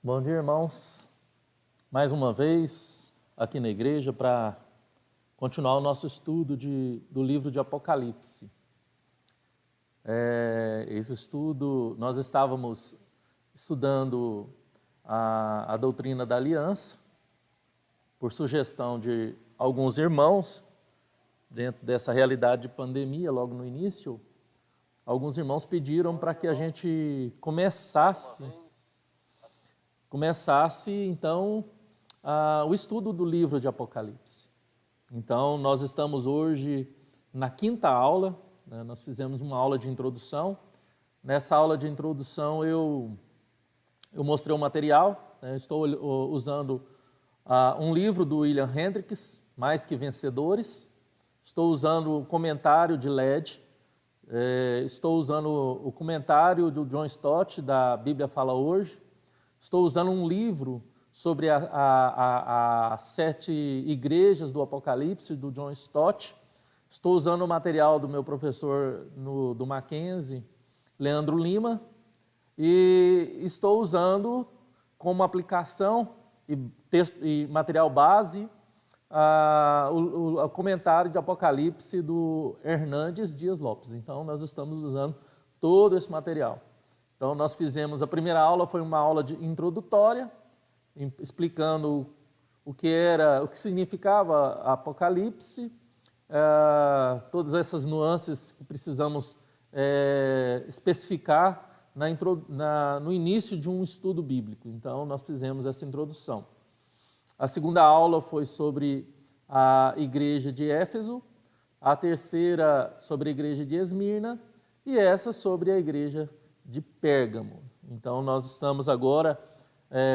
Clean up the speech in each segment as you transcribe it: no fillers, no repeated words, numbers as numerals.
Bom dia, irmãos. Mais uma vez aqui na igreja para continuar o nosso estudo do livro de Apocalipse. Esse estudo, nós estávamos estudando a doutrina da aliança, por sugestão de alguns irmãos, dentro dessa realidade de pandemia, logo no início, alguns irmãos pediram para que a gente começasse então o estudo do livro de Apocalipse. Então, nós estamos hoje na quinta aula, né? Nós fizemos uma aula de introdução. Nessa aula de introdução eu mostrei o material, né? Estou usando um livro do William Hendricks, Mais que Vencedores. Estou usando o comentário de LED, estou usando o comentário do John Stott, da Bíblia Fala Hoje. Estou usando um livro sobre as 7 igrejas do Apocalipse, do John Stott. Estou usando o material do meu professor do Mackenzie, Leandro Lima. E estou usando como aplicação e material base o comentário de Apocalipse do Hernandes Dias Lopes. Então, nós estamos usando todo esse material. Então, nós fizemos, a primeira aula foi uma aula introdutória, explicando o que significava Apocalipse, todas essas nuances que precisamos especificar no início de um estudo bíblico. Então, nós fizemos essa introdução. A segunda aula foi sobre a igreja de Éfeso, a terceira sobre a igreja de Esmirna e essa sobre a igreja de Pérgamo. Então, nós estamos agora,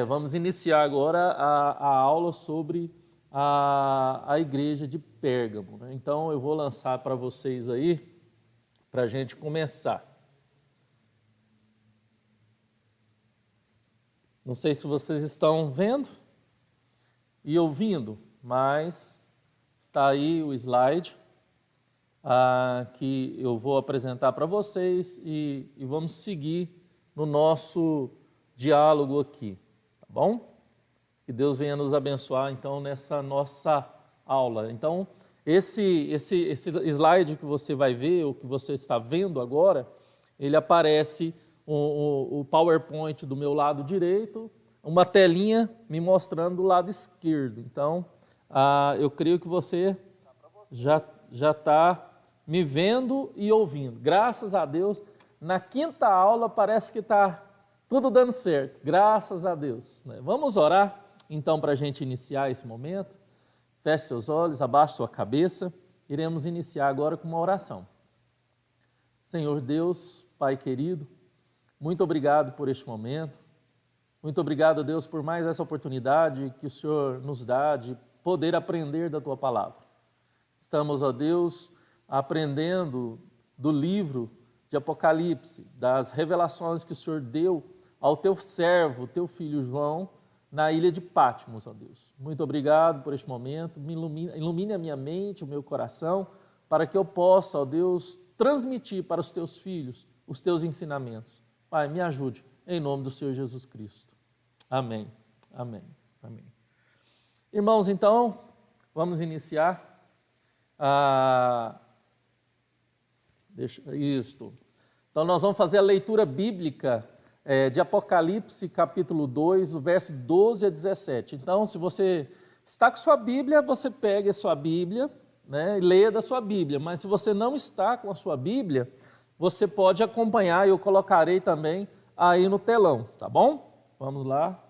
vamos iniciar agora a aula sobre a igreja de Pérgamo, né? Então, eu vou lançar para vocês aí, para a gente começar. Não sei se vocês estão vendo e ouvindo, mas está aí o slide que eu vou apresentar para vocês e vamos seguir no nosso diálogo aqui, tá bom? Que Deus venha nos abençoar, então, nessa nossa aula. Então, esse slide que você vai ver, o que você está vendo agora, ele aparece o PowerPoint do meu lado direito, uma telinha me mostrando do lado esquerdo. Então, eu creio que você já está me vendo e ouvindo. Graças a Deus, na quinta aula parece que está tudo dando certo. Graças a Deus, né? Vamos orar, então, para a gente iniciar esse momento. Feche seus olhos, abaixe sua cabeça. Iremos iniciar agora com uma oração. Senhor Deus, Pai querido, muito obrigado por este momento. Muito obrigado, Deus, por mais essa oportunidade que o Senhor nos dá de poder aprender da Tua Palavra. Estamos, ó Deus, aprendendo do livro de Apocalipse, das revelações que o Senhor deu ao Teu servo, Teu filho João, na ilha de Patmos, ó Deus. Muito obrigado por este momento, ilumine a minha mente, o meu coração, para que eu possa, ó Deus, transmitir para os Teus filhos os Teus ensinamentos. Pai, me ajude, em nome do Senhor Jesus Cristo. Amém, amém, amém. Irmãos, então, vamos iniciar. Então, nós vamos fazer a leitura bíblica de Apocalipse, capítulo 2, o verso 12 a 17. Então, se você está com sua Bíblia, você pega a sua Bíblia, né, e leia da sua Bíblia. Mas se você não está com a sua Bíblia, você pode acompanhar, eu colocarei também aí no telão, tá bom? Vamos lá.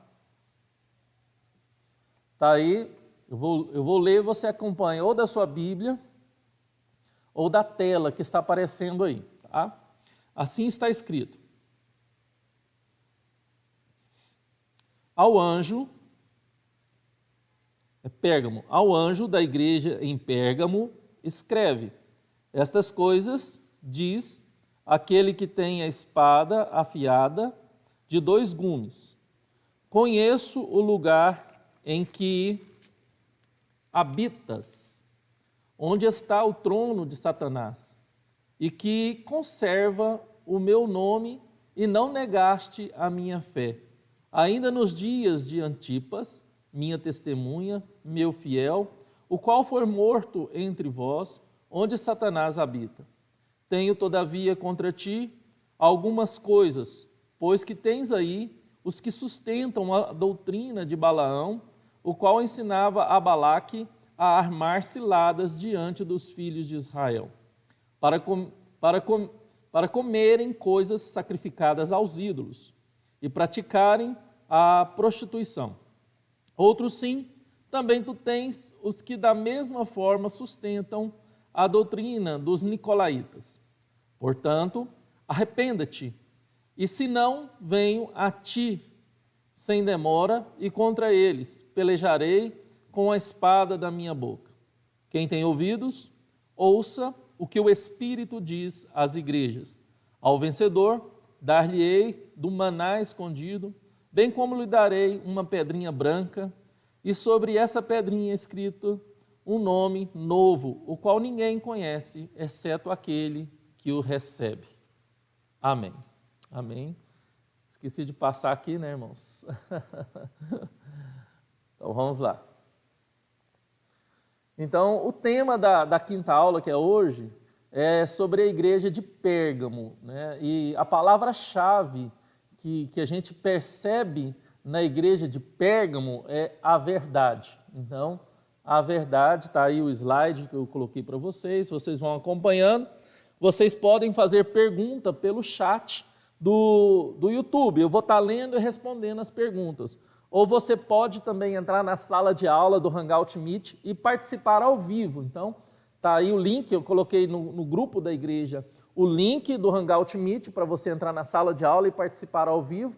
Está aí, eu vou ler e você acompanha ou da sua Bíblia ou da tela que está aparecendo aí, tá? Assim está escrito. Ao anjo da igreja em Pérgamo, escreve: estas coisas diz aquele que tem a espada afiada de 2 gumes. Conheço o lugar em que habitas, onde está o trono de Satanás, e que conserva o meu nome e não negaste a minha fé, ainda nos dias de Antipas, minha testemunha, meu fiel, o qual foi morto entre vós, onde Satanás habita. Tenho, todavia, contra ti algumas coisas, pois que tens aí os que sustentam a doutrina de Balaão, o qual ensinava a Balaque a armar ciladas diante dos filhos de Israel, para comerem coisas sacrificadas aos ídolos e praticarem a prostituição. Outros sim, também tu tens os que da mesma forma sustentam a doutrina dos nicolaítas. Portanto, arrependa-te, e se não, venho a ti sem demora, e contra eles pelejarei com a espada da minha boca. Quem tem ouvidos, ouça o que o Espírito diz às igrejas. Ao vencedor, dar-lhe-ei do maná escondido, bem como lhe darei uma pedrinha branca, e sobre essa pedrinha escrito um nome novo, o qual ninguém conhece, exceto aquele que o recebe. Amém. Amém. Esqueci de passar aqui, né, irmãos? Então, vamos lá. Então, o tema da quinta aula, que é hoje, é sobre a igreja de Pérgamo, né? E a palavra-chave que a gente percebe na igreja de Pérgamo é a verdade. Então, a verdade, está aí o slide que eu coloquei para vocês vão acompanhando. Vocês podem fazer pergunta pelo chat do YouTube. Eu vou estar lendo e respondendo as perguntas. Ou você pode também entrar na sala de aula do Hangout Meet e participar ao vivo. Então, está aí o link, eu coloquei no grupo da igreja o link do Hangout Meet para você entrar na sala de aula e participar ao vivo.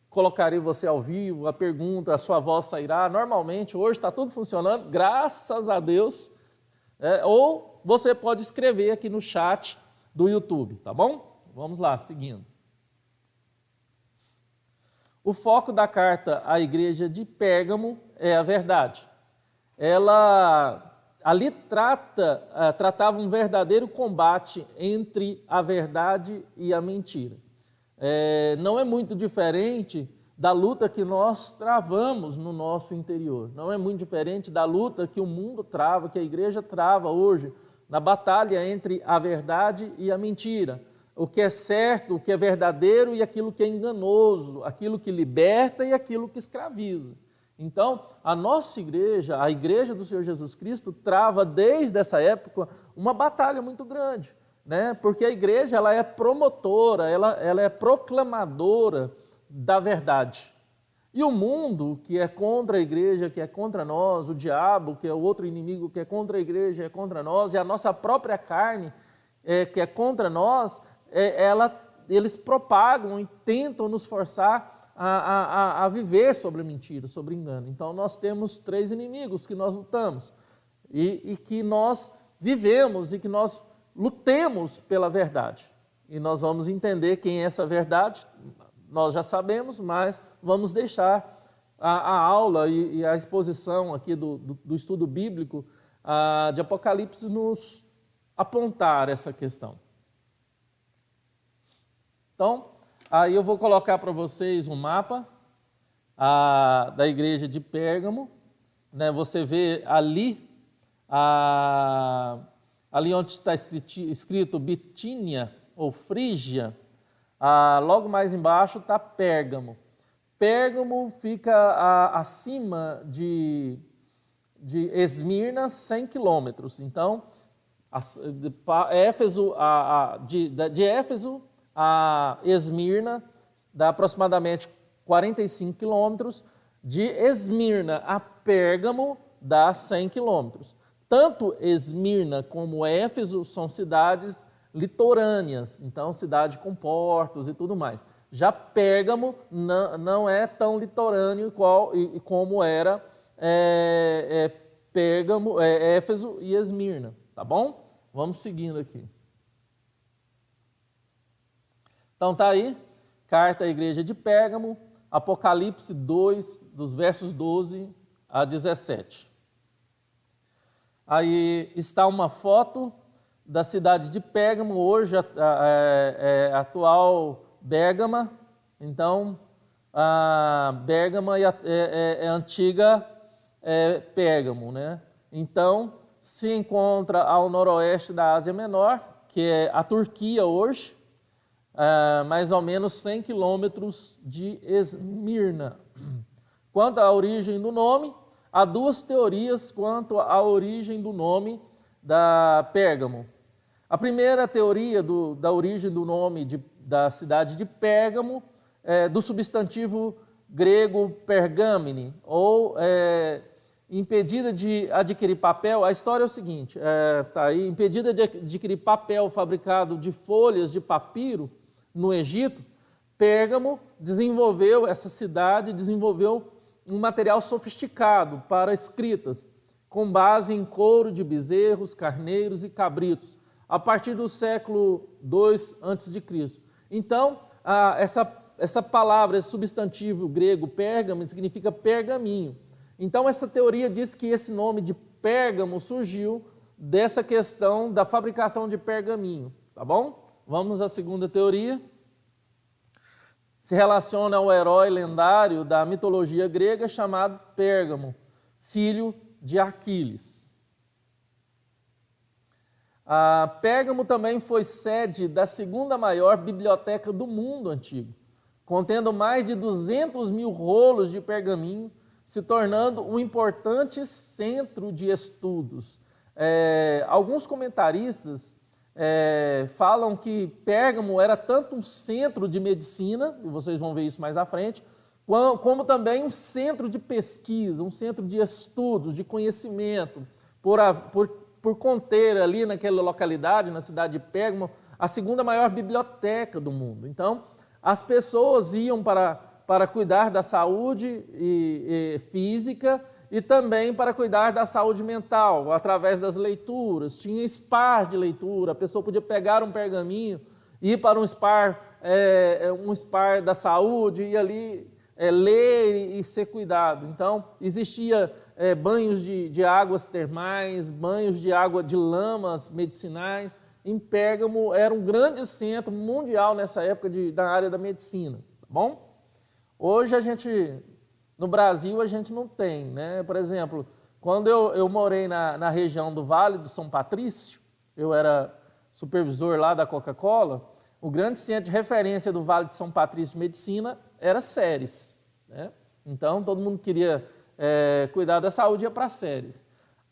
Colocarei você ao vivo, a pergunta, a sua voz sairá. Normalmente, hoje está tudo funcionando, graças a Deus. Ou você pode escrever aqui no chat do YouTube, tá bom? Vamos lá, seguindo. O foco da carta à igreja de Pérgamo é a verdade. Ela ali tratava um verdadeiro combate entre a verdade e a mentira. Não é muito diferente da luta que nós travamos no nosso interior. Não é muito diferente da luta que o mundo trava, que a igreja trava hoje, na batalha entre a verdade e a mentira. O que é certo, o que é verdadeiro e aquilo que é enganoso, aquilo que liberta e aquilo que escraviza. Então, a nossa igreja, a igreja do Senhor Jesus Cristo, trava desde essa época uma batalha muito grande, né? Porque a igreja ela é promotora, ela é proclamadora da verdade. E o mundo, que é contra a igreja, que é contra nós, o diabo, que é o outro inimigo, que é contra a igreja, é contra nós, e a nossa própria carne, que é contra nós, eles propagam e tentam nos forçar a viver sobre mentira, sobre engano. Então, nós temos 3 inimigos que nós lutamos e que nós vivemos e que nós lutemos pela verdade. E nós vamos entender quem é essa verdade, nós já sabemos, mas vamos deixar a aula e a exposição aqui do estudo bíblico de Apocalipse nos apontar essa questão. Então, aí eu vou colocar para vocês um mapa da igreja de Pérgamo, né? Você vê ali, ali onde está escrito Bitínia ou Frígia, logo mais embaixo está Pérgamo. Pérgamo fica acima de Esmirna, 100 quilômetros. Então, de Éfeso a Esmirna dá aproximadamente 45 quilômetros, de Esmirna a Pérgamo dá 100 quilômetros. Tanto Esmirna como Éfeso são cidades litorâneas, então cidade com portos e tudo mais. Já Pérgamo não é tão litorâneo como era Éfeso e Esmirna, tá bom? Vamos seguindo aqui. Então tá aí, carta à igreja de Pérgamo, Apocalipse 2, dos versos 12 a 17. Aí está uma foto da cidade de Pérgamo, hoje atual Bérgama. Então, a Bérgama é a antiga Pérgamo, né? Então, se encontra ao noroeste da Ásia Menor, que é a Turquia hoje, mais ou menos 100 quilômetros de Esmirna. Quanto à origem do nome, há duas teorias quanto à origem do nome da Pérgamo. A primeira teoria da origem do nome da cidade de Pérgamo é do substantivo grego pergamene, ou impedida de adquirir papel. A história é o seguinte, impedida de adquirir papel fabricado de folhas de papiro no Egito, Pérgamo essa cidade desenvolveu um material sofisticado para escritas, com base em couro de bezerros, carneiros e cabritos, a partir do século II a.C. Então, essa palavra, esse substantivo grego pérgamo, significa pergaminho. Então, essa teoria diz que esse nome de Pérgamo surgiu dessa questão da fabricação de pergaminho, tá bom? Vamos à segunda teoria. Se relaciona ao herói lendário da mitologia grega chamado Pérgamo, filho de Aquiles. Pérgamo também foi sede da segunda maior biblioteca do mundo antigo, contendo mais de 200 mil rolos de pergaminho, se tornando um importante centro de estudos. Alguns comentaristas falam que Pérgamo era tanto um centro de medicina, e vocês vão ver isso mais à frente, como também um centro de pesquisa, um centro de estudos, de conhecimento, por conter ali naquela localidade, na cidade de Pérgamo, a segunda maior biblioteca do mundo. Então, as pessoas iam para cuidar da saúde física e também para cuidar da saúde mental, através das leituras. Tinha spa de leitura, a pessoa podia pegar um pergaminho, ir para um spa da saúde e ali ler e ser cuidado. Então, existia banhos de águas termais, banhos de água de lamas medicinais. Em Pérgamo era um grande centro mundial nessa época da área da medicina, tá bom? Hoje no Brasil a gente não tem, né? Por exemplo, quando eu morei na região do Vale do São Patrício, eu era supervisor lá da Coca-Cola, o grande centro de referência do Vale de São Patrício de Medicina era Ceres, né? Então todo mundo queria cuidar da saúde ia para Ceres.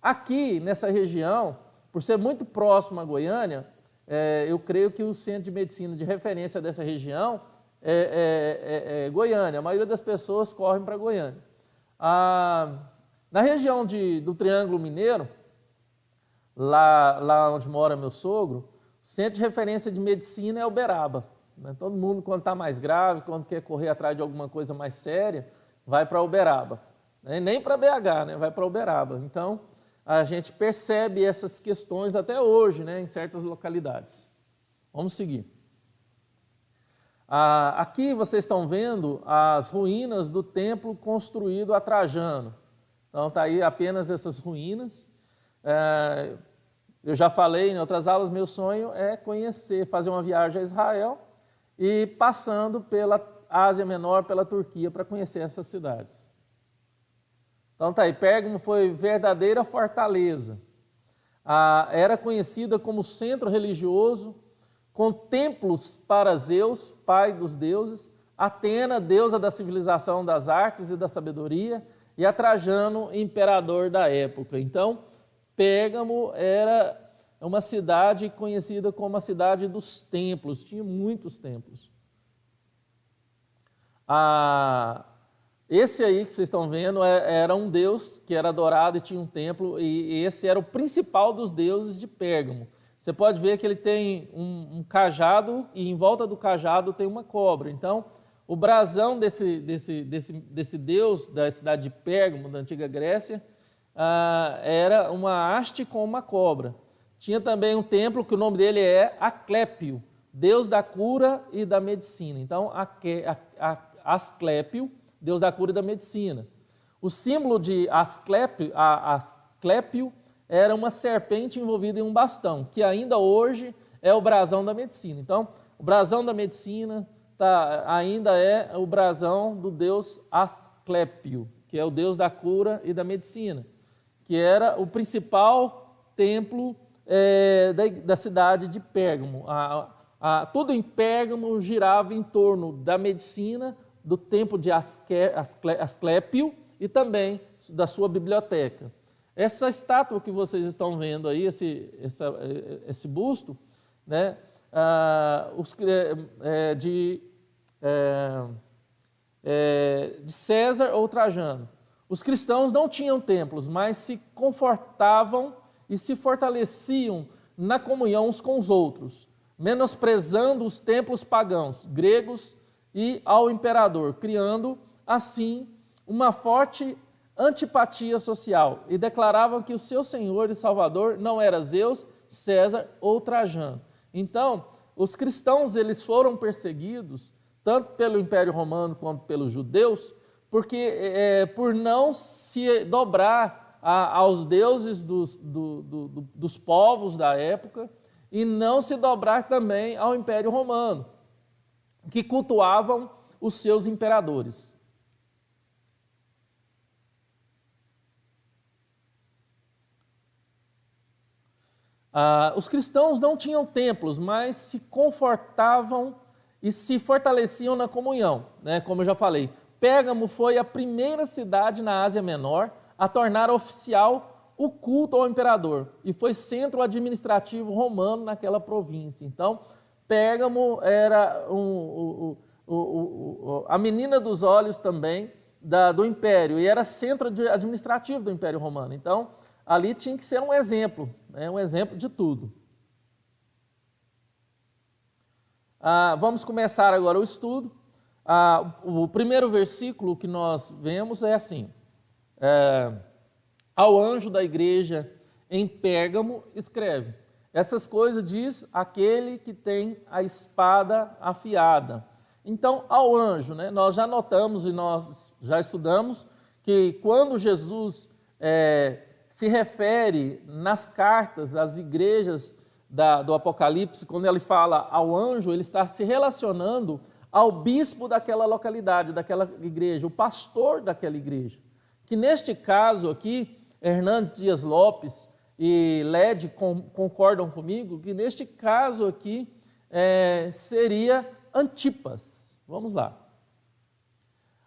Aqui nessa região, por ser muito próximo a Goiânia, eu creio que o centro de medicina de referência dessa região é Goiânia. A maioria das pessoas correm para Goiânia. Na região do Triângulo Mineiro, lá onde mora meu sogro, o centro de referência de medicina é Uberaba, né? Todo mundo, quando está mais grave, quando quer correr atrás de alguma coisa mais séria, vai para Uberaba. Nem para BH, né? Vai para Uberaba. Então, a gente percebe essas questões até hoje, né? Em certas localidades. Vamos seguir. Aqui vocês estão vendo as ruínas do templo construído a Trajano. Então está aí apenas essas ruínas. Eu já falei em outras aulas, meu sonho é fazer uma viagem a Israel e passando pela Ásia Menor, pela Turquia, para conhecer essas cidades. Então está aí, Pérgamo foi verdadeira fortaleza. Era conhecida como centro religioso, com templos para Zeus, pai dos deuses, Atena, deusa da civilização, das artes e da sabedoria, e a Trajano, imperador da época. Então, Pérgamo era uma cidade conhecida como a cidade dos templos, tinha muitos templos. Esse aí que vocês estão vendo era um deus que era adorado e tinha um templo, e esse era o principal dos deuses de Pérgamo. Você pode ver que ele tem um cajado e em volta do cajado tem uma cobra. Então, o brasão desse deus da cidade de Pérgamo, da antiga Grécia, era uma haste com uma cobra. Tinha também um templo que o nome dele é Asclépio, deus da cura e da medicina. Então, Asclépio, deus da cura e da medicina. O símbolo de Asclépio era uma serpente envolvida em um bastão, que ainda hoje é o brasão da medicina. Então, o brasão da medicina ainda é o brasão do deus Asclépio, que é o deus da cura e da medicina, que era o principal templo da cidade de Pérgamo. Tudo em Pérgamo girava em torno da medicina, do templo de Asclépio e também da sua biblioteca. Essa estátua que vocês estão vendo aí, esse busto, né, de César ou Trajano. Os cristãos não tinham templos, mas se confortavam e se fortaleciam na comunhão uns com os outros, menosprezando os templos pagãos, gregos e ao imperador, criando, assim, uma forte antipatia social, e declaravam que o seu Senhor e Salvador não era Zeus, César ou Trajano. Então, os cristãos eles foram perseguidos, tanto pelo Império Romano quanto pelos judeus, porque por não se dobrar aos deuses dos povos da época e não se dobrar também ao Império Romano, que cultuavam os seus imperadores. Os cristãos não tinham templos, mas se confortavam e se fortaleciam na comunhão, né? Como eu já falei, Pérgamo foi a primeira cidade na Ásia Menor a tornar oficial o culto ao imperador e foi centro administrativo romano naquela província. Então, Pérgamo era a menina dos olhos também do império e era centro administrativo do Império Romano. Então, ali tinha que ser um exemplo, né? Um exemplo de tudo. Vamos começar agora o estudo. O primeiro versículo que nós vemos é assim: ao anjo da igreja em Pérgamo escreve, essas coisas diz aquele que tem a espada afiada. Então, ao anjo, né, nós já notamos e nós já estudamos que quando Jesus se refere nas cartas às igrejas do Apocalipse, quando ele fala ao anjo, ele está se relacionando ao bispo daquela localidade, daquela igreja, o pastor daquela igreja. Que neste caso aqui, Hernandes Dias Lopes e Led concordam comigo, que neste caso aqui seria Antipas. Vamos lá.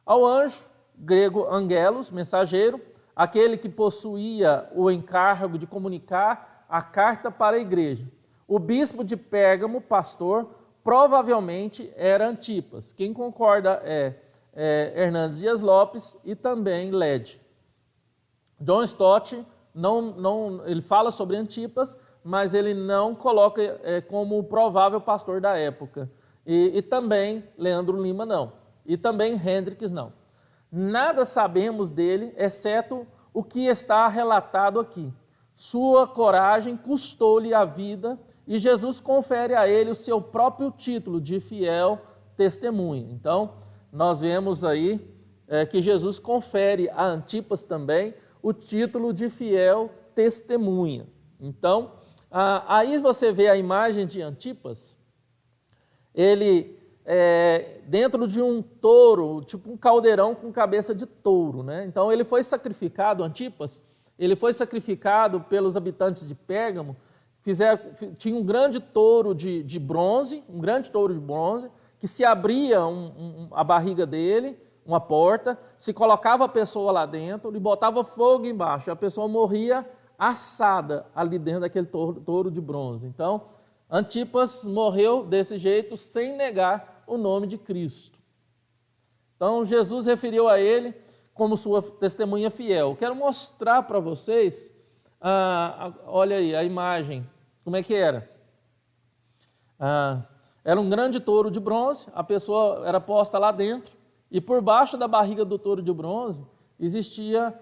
Ao anjo, grego angelos, mensageiro, aquele que possuía o encargo de comunicar a carta para a igreja. O bispo de Pérgamo, pastor, provavelmente era Antipas. Quem concorda é Hernandes Dias Lopes e também Led. John Stott, ele fala sobre Antipas, mas ele não coloca como provável pastor da época. E também Leandro Lima não. E também Hendricks não. Nada sabemos dele, exceto o que está relatado aqui. Sua coragem custou-lhe a vida e Jesus confere a ele o seu próprio título de fiel testemunha. Então, nós vemos aí que Jesus confere a Antipas também o título de fiel testemunha. Então, aí você vê a imagem de Antipas, ele dentro de um touro, tipo um caldeirão com cabeça de touro, né? Então ele foi sacrificado, Antipas, ele foi sacrificado pelos habitantes de Pérgamo, tinha um grande touro de bronze, que se abria a barriga dele, uma porta, se colocava a pessoa lá dentro e botava fogo embaixo, a pessoa morria assada ali dentro daquele touro de bronze. Então, Antipas morreu desse jeito sem negar o nome de Cristo. Então, Jesus referiu a ele como sua testemunha fiel. Quero mostrar para vocês, olha aí a imagem, como é que era. Era um grande touro de bronze, a pessoa era posta lá dentro, e por baixo da barriga do touro de bronze existia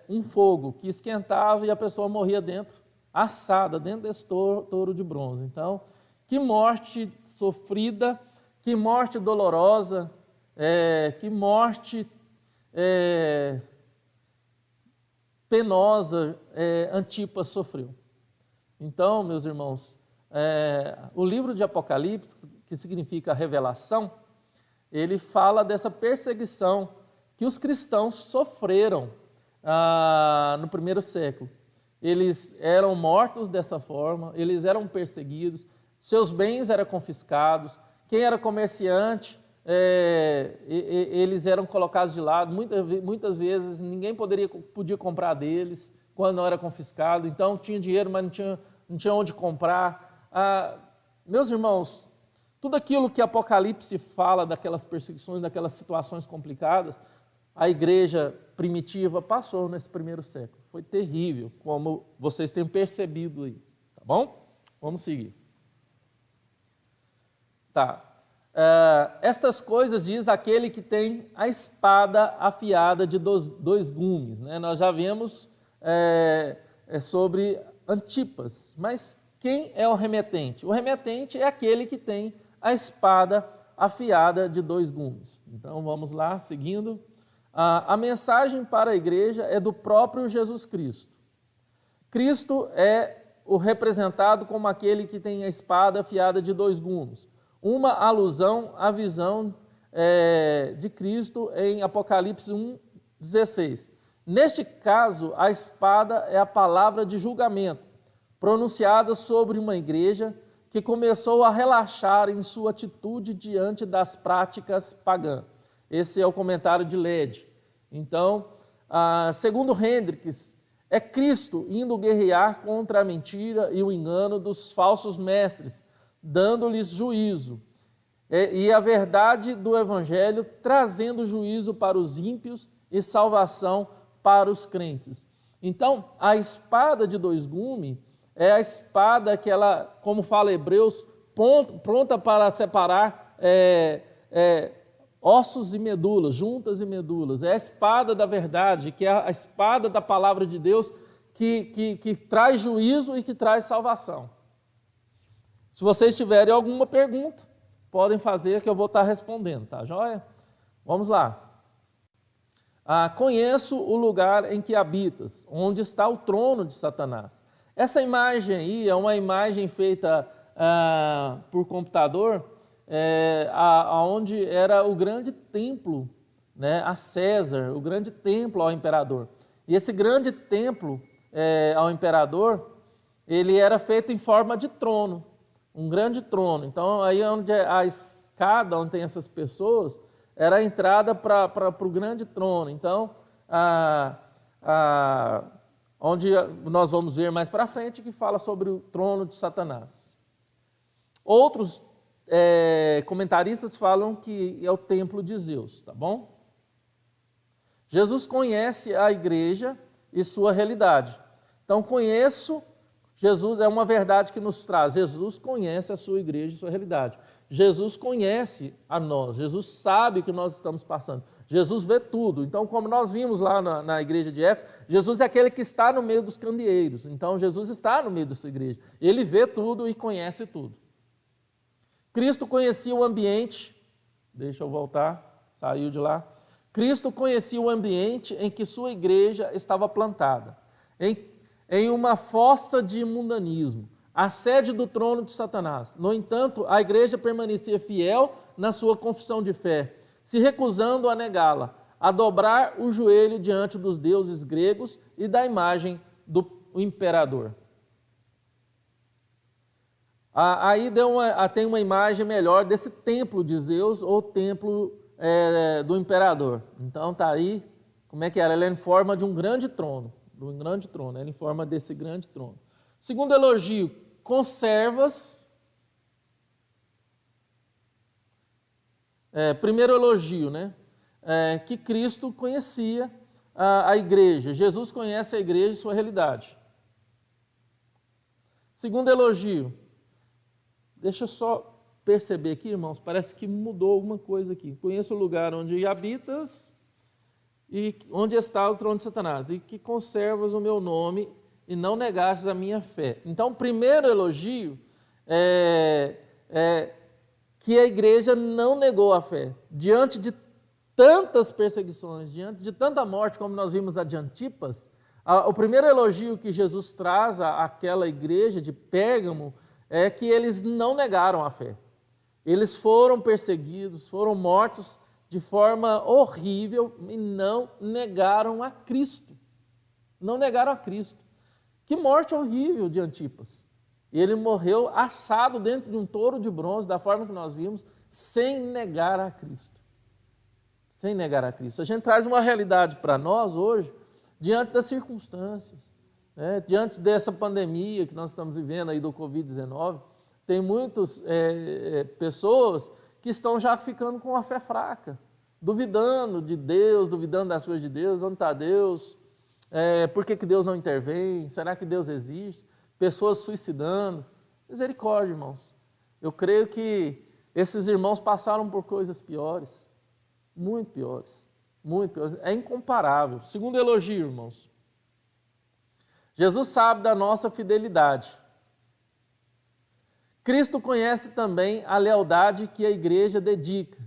um fogo que esquentava e a pessoa morria dentro, assada, dentro desse touro de bronze. Então, que morte sofrida, que morte dolorosa, que morte penosa Antipas sofreu. Então, meus irmãos, o livro de Apocalipse, que significa revelação, ele fala dessa perseguição que os cristãos sofreram no primeiro século. Eles eram mortos dessa forma, eles eram perseguidos, seus bens eram confiscados, quem era comerciante, eles eram colocados de lado, muitas vezes ninguém podia comprar deles quando não era confiscado, então tinha dinheiro, mas não tinha onde comprar. Meus irmãos, tudo aquilo que Apocalipse fala daquelas perseguições, daquelas situações complicadas, a igreja primitiva passou nesse primeiro século. Foi terrível, como vocês têm percebido aí, tá bom? Vamos seguir. Tá. Estas coisas diz aquele que tem a espada afiada de dois gumes, né? Nós já vimos sobre Antipas, mas quem é o remetente? O remetente é aquele que tem a espada afiada de dois gumes. Então vamos lá, seguindo. A mensagem para a igreja é do próprio Jesus Cristo. Cristo é o representado como aquele que tem a espada afiada de dois gumes. Uma alusão à visão de Cristo em Apocalipse 1:16. Neste caso, a espada é a palavra de julgamento, pronunciada sobre uma igreja que começou a relaxar em sua atitude diante das práticas pagãs. Esse é o comentário de Led. Então, segundo Hendricks, é Cristo indo guerrear contra a mentira e o engano dos falsos mestres, dando-lhes juízo. E a verdade do Evangelho trazendo juízo para os ímpios e salvação para os crentes. Então, a espada de dois gumes é a espada que ela, como fala Hebreus, pronta para separar ossos e medulas, juntas e medulas. É a espada da verdade, que é a espada da palavra de Deus, que traz juízo e que traz salvação. Se vocês tiverem alguma pergunta, podem fazer que eu vou estar respondendo, tá joia? Vamos lá. Conheço o lugar em que habitas, onde está o trono de Satanás. Essa imagem aí é uma imagem feita por computador, onde era o grande templo, né, a César, o grande templo ao imperador. E esse grande templo ao imperador, ele era feito em forma de trono, um grande trono. Então, aí onde a escada, onde tem essas pessoas, era a entrada para o grande trono. Então, onde nós vamos ver mais para frente, que fala sobre o trono de Satanás. Outros comentaristas falam que é o templo de Zeus, tá bom? Jesus conhece a igreja e sua realidade. Então, Jesus é uma verdade que nos traz. Jesus conhece a sua igreja e sua realidade. Jesus conhece a nós. Jesus sabe o que nós estamos passando. Jesus vê tudo. Então, como nós vimos lá na igreja de Éfeso, Jesus é aquele que está no meio dos candeeiros. Então, Jesus está no meio da sua igreja. Ele vê tudo e conhece tudo. Cristo conhecia o ambiente. Deixa eu voltar. Saiu de lá. Cristo conhecia o ambiente em que sua igreja estava plantada. Em uma fossa de mundanismo, a sede do trono de Satanás. No entanto, a igreja permanecia fiel na sua confissão de fé, se recusando a negá-la, a dobrar o joelho diante dos deuses gregos e da imagem do imperador. Aí tem uma imagem melhor desse templo de Zeus ou templo do imperador. Então está aí, como é que era? Ele é em forma de um grande trono. Ela em forma desse grande trono. Segundo elogio, conservas. Primeiro elogio, né? Que Cristo conhecia a igreja. Jesus conhece a igreja e sua realidade. Segundo elogio, deixa eu só perceber aqui, irmãos, parece que mudou alguma coisa aqui. Conheço o lugar onde habitas e onde está o trono de Satanás, e que conservas o meu nome e não negastes a minha fé. Então, o primeiro elogio é que a igreja não negou a fé. Diante de tantas perseguições, diante de tanta morte, como nós vimos a de Antipas, o primeiro elogio que Jesus traz àquela igreja de Pérgamo é que eles não negaram a fé. Eles foram perseguidos, foram mortos de forma horrível e não negaram a Cristo. Não negaram a Cristo. Que morte horrível de Antipas. Ele morreu assado dentro de um touro de bronze, da forma que nós vimos, sem negar a Cristo. Sem negar a Cristo. A gente traz uma realidade para nós hoje, diante das circunstâncias, né? Diante dessa pandemia que nós estamos vivendo aí do Covid-19, tem muitas pessoas que estão já ficando com a fé fraca, duvidando de Deus, duvidando das coisas de Deus, onde está Deus, por que Deus não intervém, será que Deus existe? Pessoas suicidando. Misericórdia, irmãos. Eu creio que esses irmãos passaram por coisas piores, muito piores, muito piores. É incomparável. Segundo elogio, irmãos. Jesus sabe da nossa fidelidade. Cristo conhece também a lealdade que a igreja dedica,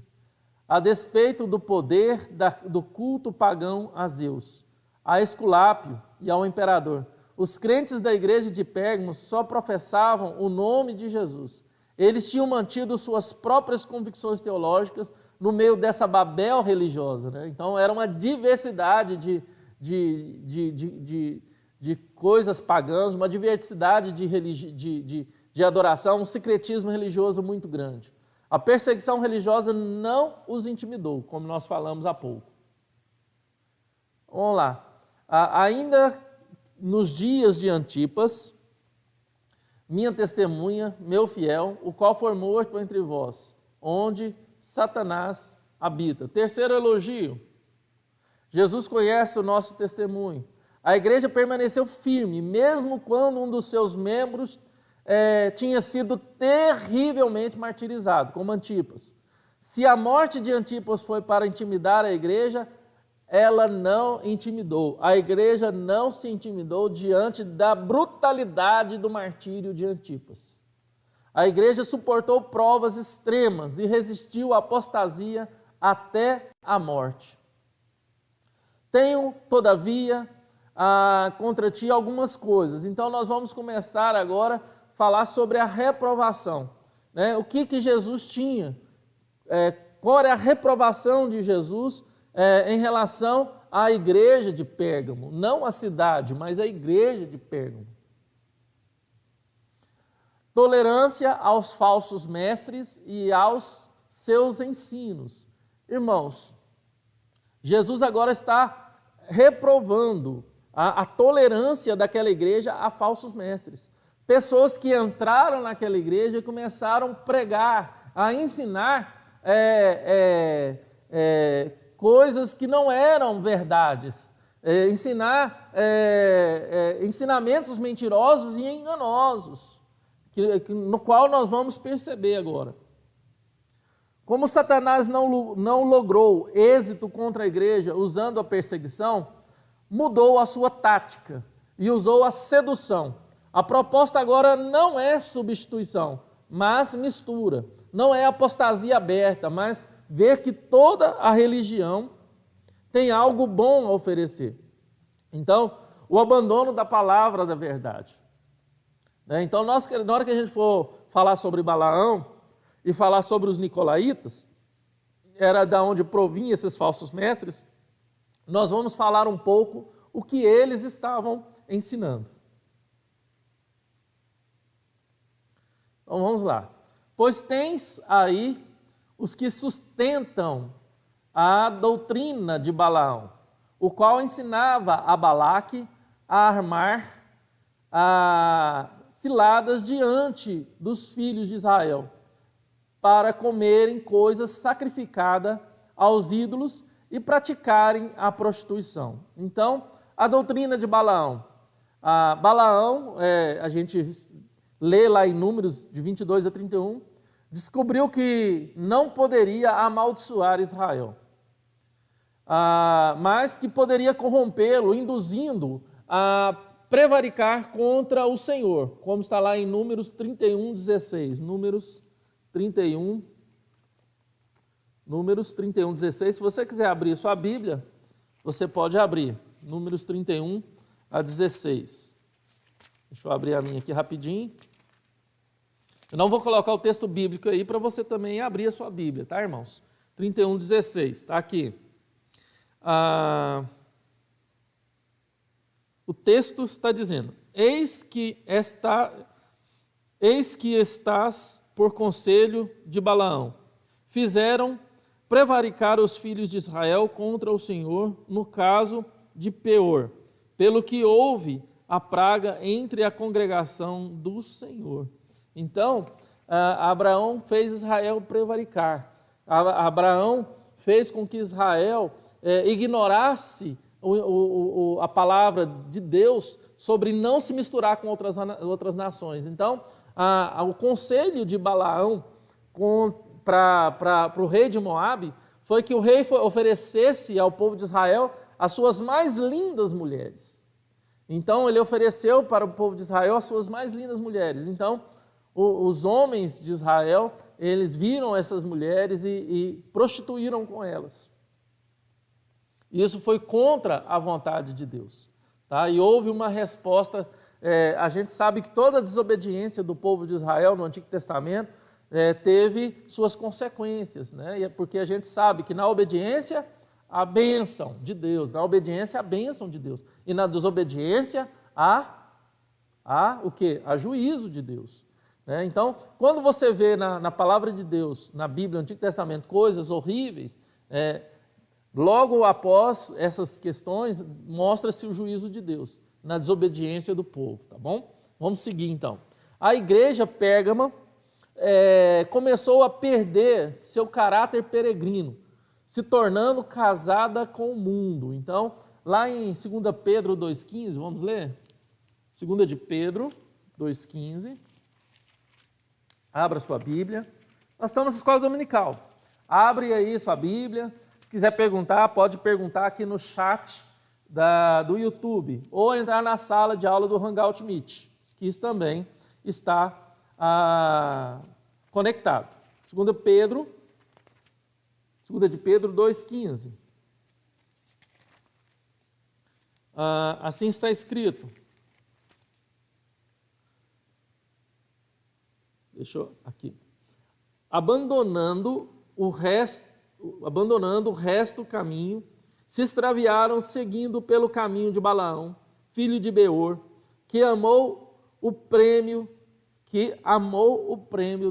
a despeito do poder do culto pagão a Zeus, a Esculápio e ao imperador. Os crentes da igreja de Pérgamo só professavam o nome de Jesus. Eles tinham mantido suas próprias convicções teológicas no meio dessa Babel religiosa, né? Então era uma diversidade de coisas pagãs, uma diversidade de adoração, um secretismo religioso muito grande. A perseguição religiosa não os intimidou, como nós falamos há pouco. Vamos lá. Ainda nos dias de Antipas, minha testemunha, meu fiel, o qual foi morto entre vós, onde Satanás habita. Terceiro elogio. Jesus conhece o nosso testemunho. A igreja permaneceu firme, mesmo quando um dos seus membros tinha sido terrivelmente martirizado, como Antipas. Se a morte de Antipas foi para intimidar a igreja, ela não intimidou. A igreja não se intimidou diante da brutalidade do martírio de Antipas. A igreja suportou provas extremas e resistiu à apostasia até a morte. Tenho, todavia, contra ti algumas coisas. Então nós vamos começar agora a falar sobre a reprovação, né? O que Jesus tinha, qual era a reprovação de Jesus em relação à igreja de Pérgamo, não a cidade, mas a igreja de Pérgamo. Tolerância aos falsos mestres e aos seus ensinos. Irmãos, Jesus agora está reprovando a tolerância daquela igreja a falsos mestres. Pessoas que entraram naquela igreja e começaram a pregar, a ensinar coisas que não eram verdades, ensinamentos mentirosos e enganosos, no qual nós vamos perceber agora. Como Satanás não logrou êxito contra a igreja usando a perseguição, mudou a sua tática e usou a sedução. A proposta agora não é substituição, mas mistura. Não é apostasia aberta, mas ver que toda a religião tem algo bom a oferecer. Então, o abandono da palavra da verdade. Então, na hora que a gente for falar sobre Balaão e falar sobre os nicolaítas, era da onde provinham esses falsos mestres, nós vamos falar um pouco o que eles estavam ensinando. Então, vamos lá. Pois tens aí os que sustentam a doutrina de Balaão, o qual ensinava a Balaque a armar ciladas diante dos filhos de Israel, para comerem coisas sacrificadas aos ídolos e praticarem a prostituição. Então, a doutrina de Balaão. Balaão, a gente lê lá em Números de 22 a 31, descobriu que não poderia amaldiçoar Israel, mas que poderia corrompê-lo, induzindo a prevaricar contra o Senhor, como está lá em Números 31, 16. Números 31, 16. Se você quiser abrir sua Bíblia, você pode abrir. Números 31 a 16. Deixa eu abrir a minha aqui rapidinho. Eu não vou colocar o texto bíblico aí para você também abrir a sua Bíblia, tá, irmãos? 31:16, está aqui. O texto está dizendo: eis que estás por conselho de Balaão. Fizeram prevaricar os filhos de Israel contra o Senhor no caso de Peor, pelo que houve a praga entre a congregação do Senhor. Então, Abraão fez Israel prevaricar. Abraão fez com que Israel ignorasse a palavra de Deus sobre não se misturar com outras nações. Então, o conselho de Balaão para o rei de Moabe foi que o rei oferecesse ao povo de Israel as suas mais lindas mulheres. Então, ele ofereceu para o povo de Israel as suas mais lindas mulheres. Então, os homens de Israel, eles viram essas mulheres e prostituíram com elas. Isso foi contra a vontade de Deus. Tá? E houve uma resposta. A gente sabe que toda a desobediência do povo de Israel no Antigo Testamento teve suas consequências, né? Porque a gente sabe que na obediência, a bênção de Deus, na obediência, a bênção de Deus, e na desobediência, o quê? A juízo de Deus. Né? Então, quando você vê na palavra de Deus, na Bíblia, no Antigo Testamento, coisas horríveis, logo após essas questões, mostra-se o juízo de Deus, na desobediência do povo, tá bom? Vamos seguir então. A igreja Pérgama começou a perder seu caráter peregrino, se tornando casada com o mundo. Então, lá em 2 Pedro 2,15, vamos ler? 2 de Pedro 2,15. Abra sua Bíblia. Nós estamos na escola dominical. Abre aí sua Bíblia. Se quiser perguntar, pode perguntar aqui no chat do YouTube, ou entrar na sala de aula do Hangout Meet, que isso também está conectado. 2 de Pedro 2,15. Assim está escrito. Deixa eu aqui. Abandonando o resto do caminho, se extraviaram seguindo pelo caminho de Balaão, filho de Beor, que amou o prêmio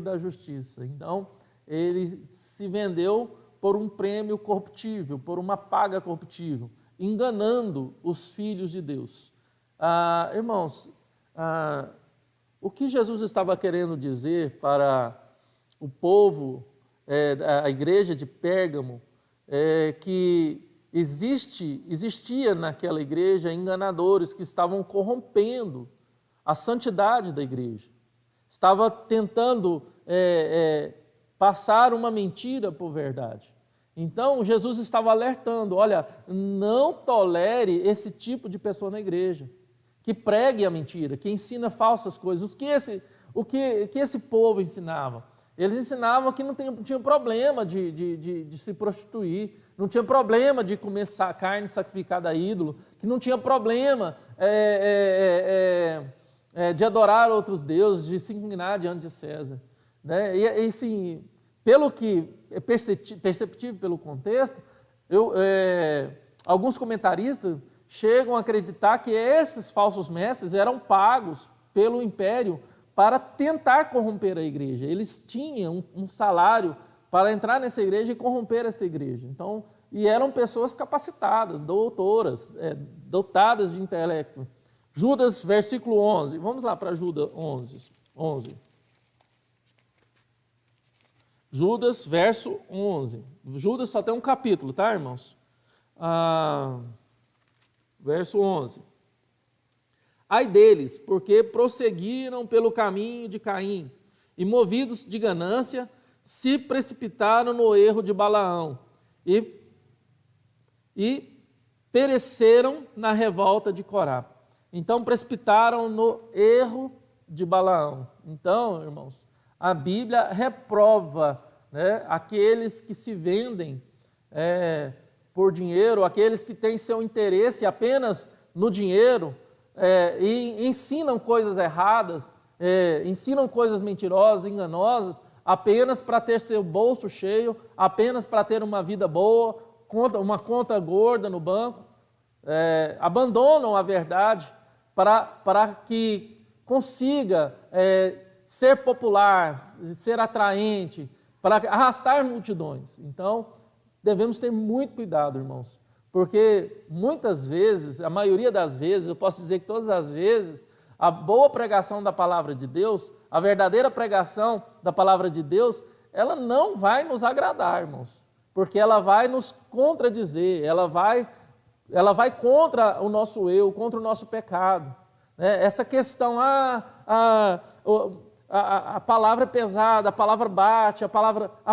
da justiça. Então, ele se vendeu por um prêmio corruptível, por uma paga corruptível, enganando os filhos de Deus. Irmãos, o que Jesus estava querendo dizer para o povo, a igreja de Pérgamo, que existia naquela igreja enganadores que estavam corrompendo a santidade da igreja. Estava tentando passar uma mentira por verdade. Então, Jesus estava alertando, olha, não tolere esse tipo de pessoa na igreja, que pregue a mentira, que ensina falsas coisas. O que esse povo ensinava? Eles ensinavam que não tinha problema de se prostituir, não tinha problema de comer carne sacrificada a ídolo, que não tinha problema de adorar outros deuses, de se inclinar diante de César. Né? E assim, pelo que é perceptível pelo contexto, alguns comentaristas chegam a acreditar que esses falsos mestres eram pagos pelo império para tentar corromper a igreja. Eles tinham um salário para entrar nessa igreja e corromper essa igreja. Então, e eram pessoas capacitadas, doutoras, dotadas de intelecto. Judas, versículo 11. Vamos lá para Judas 11. Judas, verso 11. Judas só tem um capítulo, tá, irmãos? Verso 11. Ai deles, porque prosseguiram pelo caminho de Caim, e movidos de ganância, se precipitaram no erro de Balaão, e pereceram na revolta de Corá. Então, precipitaram no erro de Balaão. Então, irmãos, a Bíblia reprova, né, aqueles que se vendem por dinheiro, aqueles que têm seu interesse apenas no dinheiro, e ensinam coisas erradas, ensinam coisas mentirosas, enganosas, apenas para ter seu bolso cheio, apenas para ter uma vida boa, uma conta gorda no banco, abandonam a verdade para que consiga ser popular, ser atraente, para arrastar multidões. Então, devemos ter muito cuidado, irmãos, porque muitas vezes, a maioria das vezes, eu posso dizer que todas as vezes, a boa pregação da palavra de Deus, a verdadeira pregação da palavra de Deus, ela não vai nos agradar, irmãos, porque ela vai nos contradizer, ela vai contra o nosso eu, contra o nosso pecado. Essa questão, a palavra é pesada, a palavra bate, a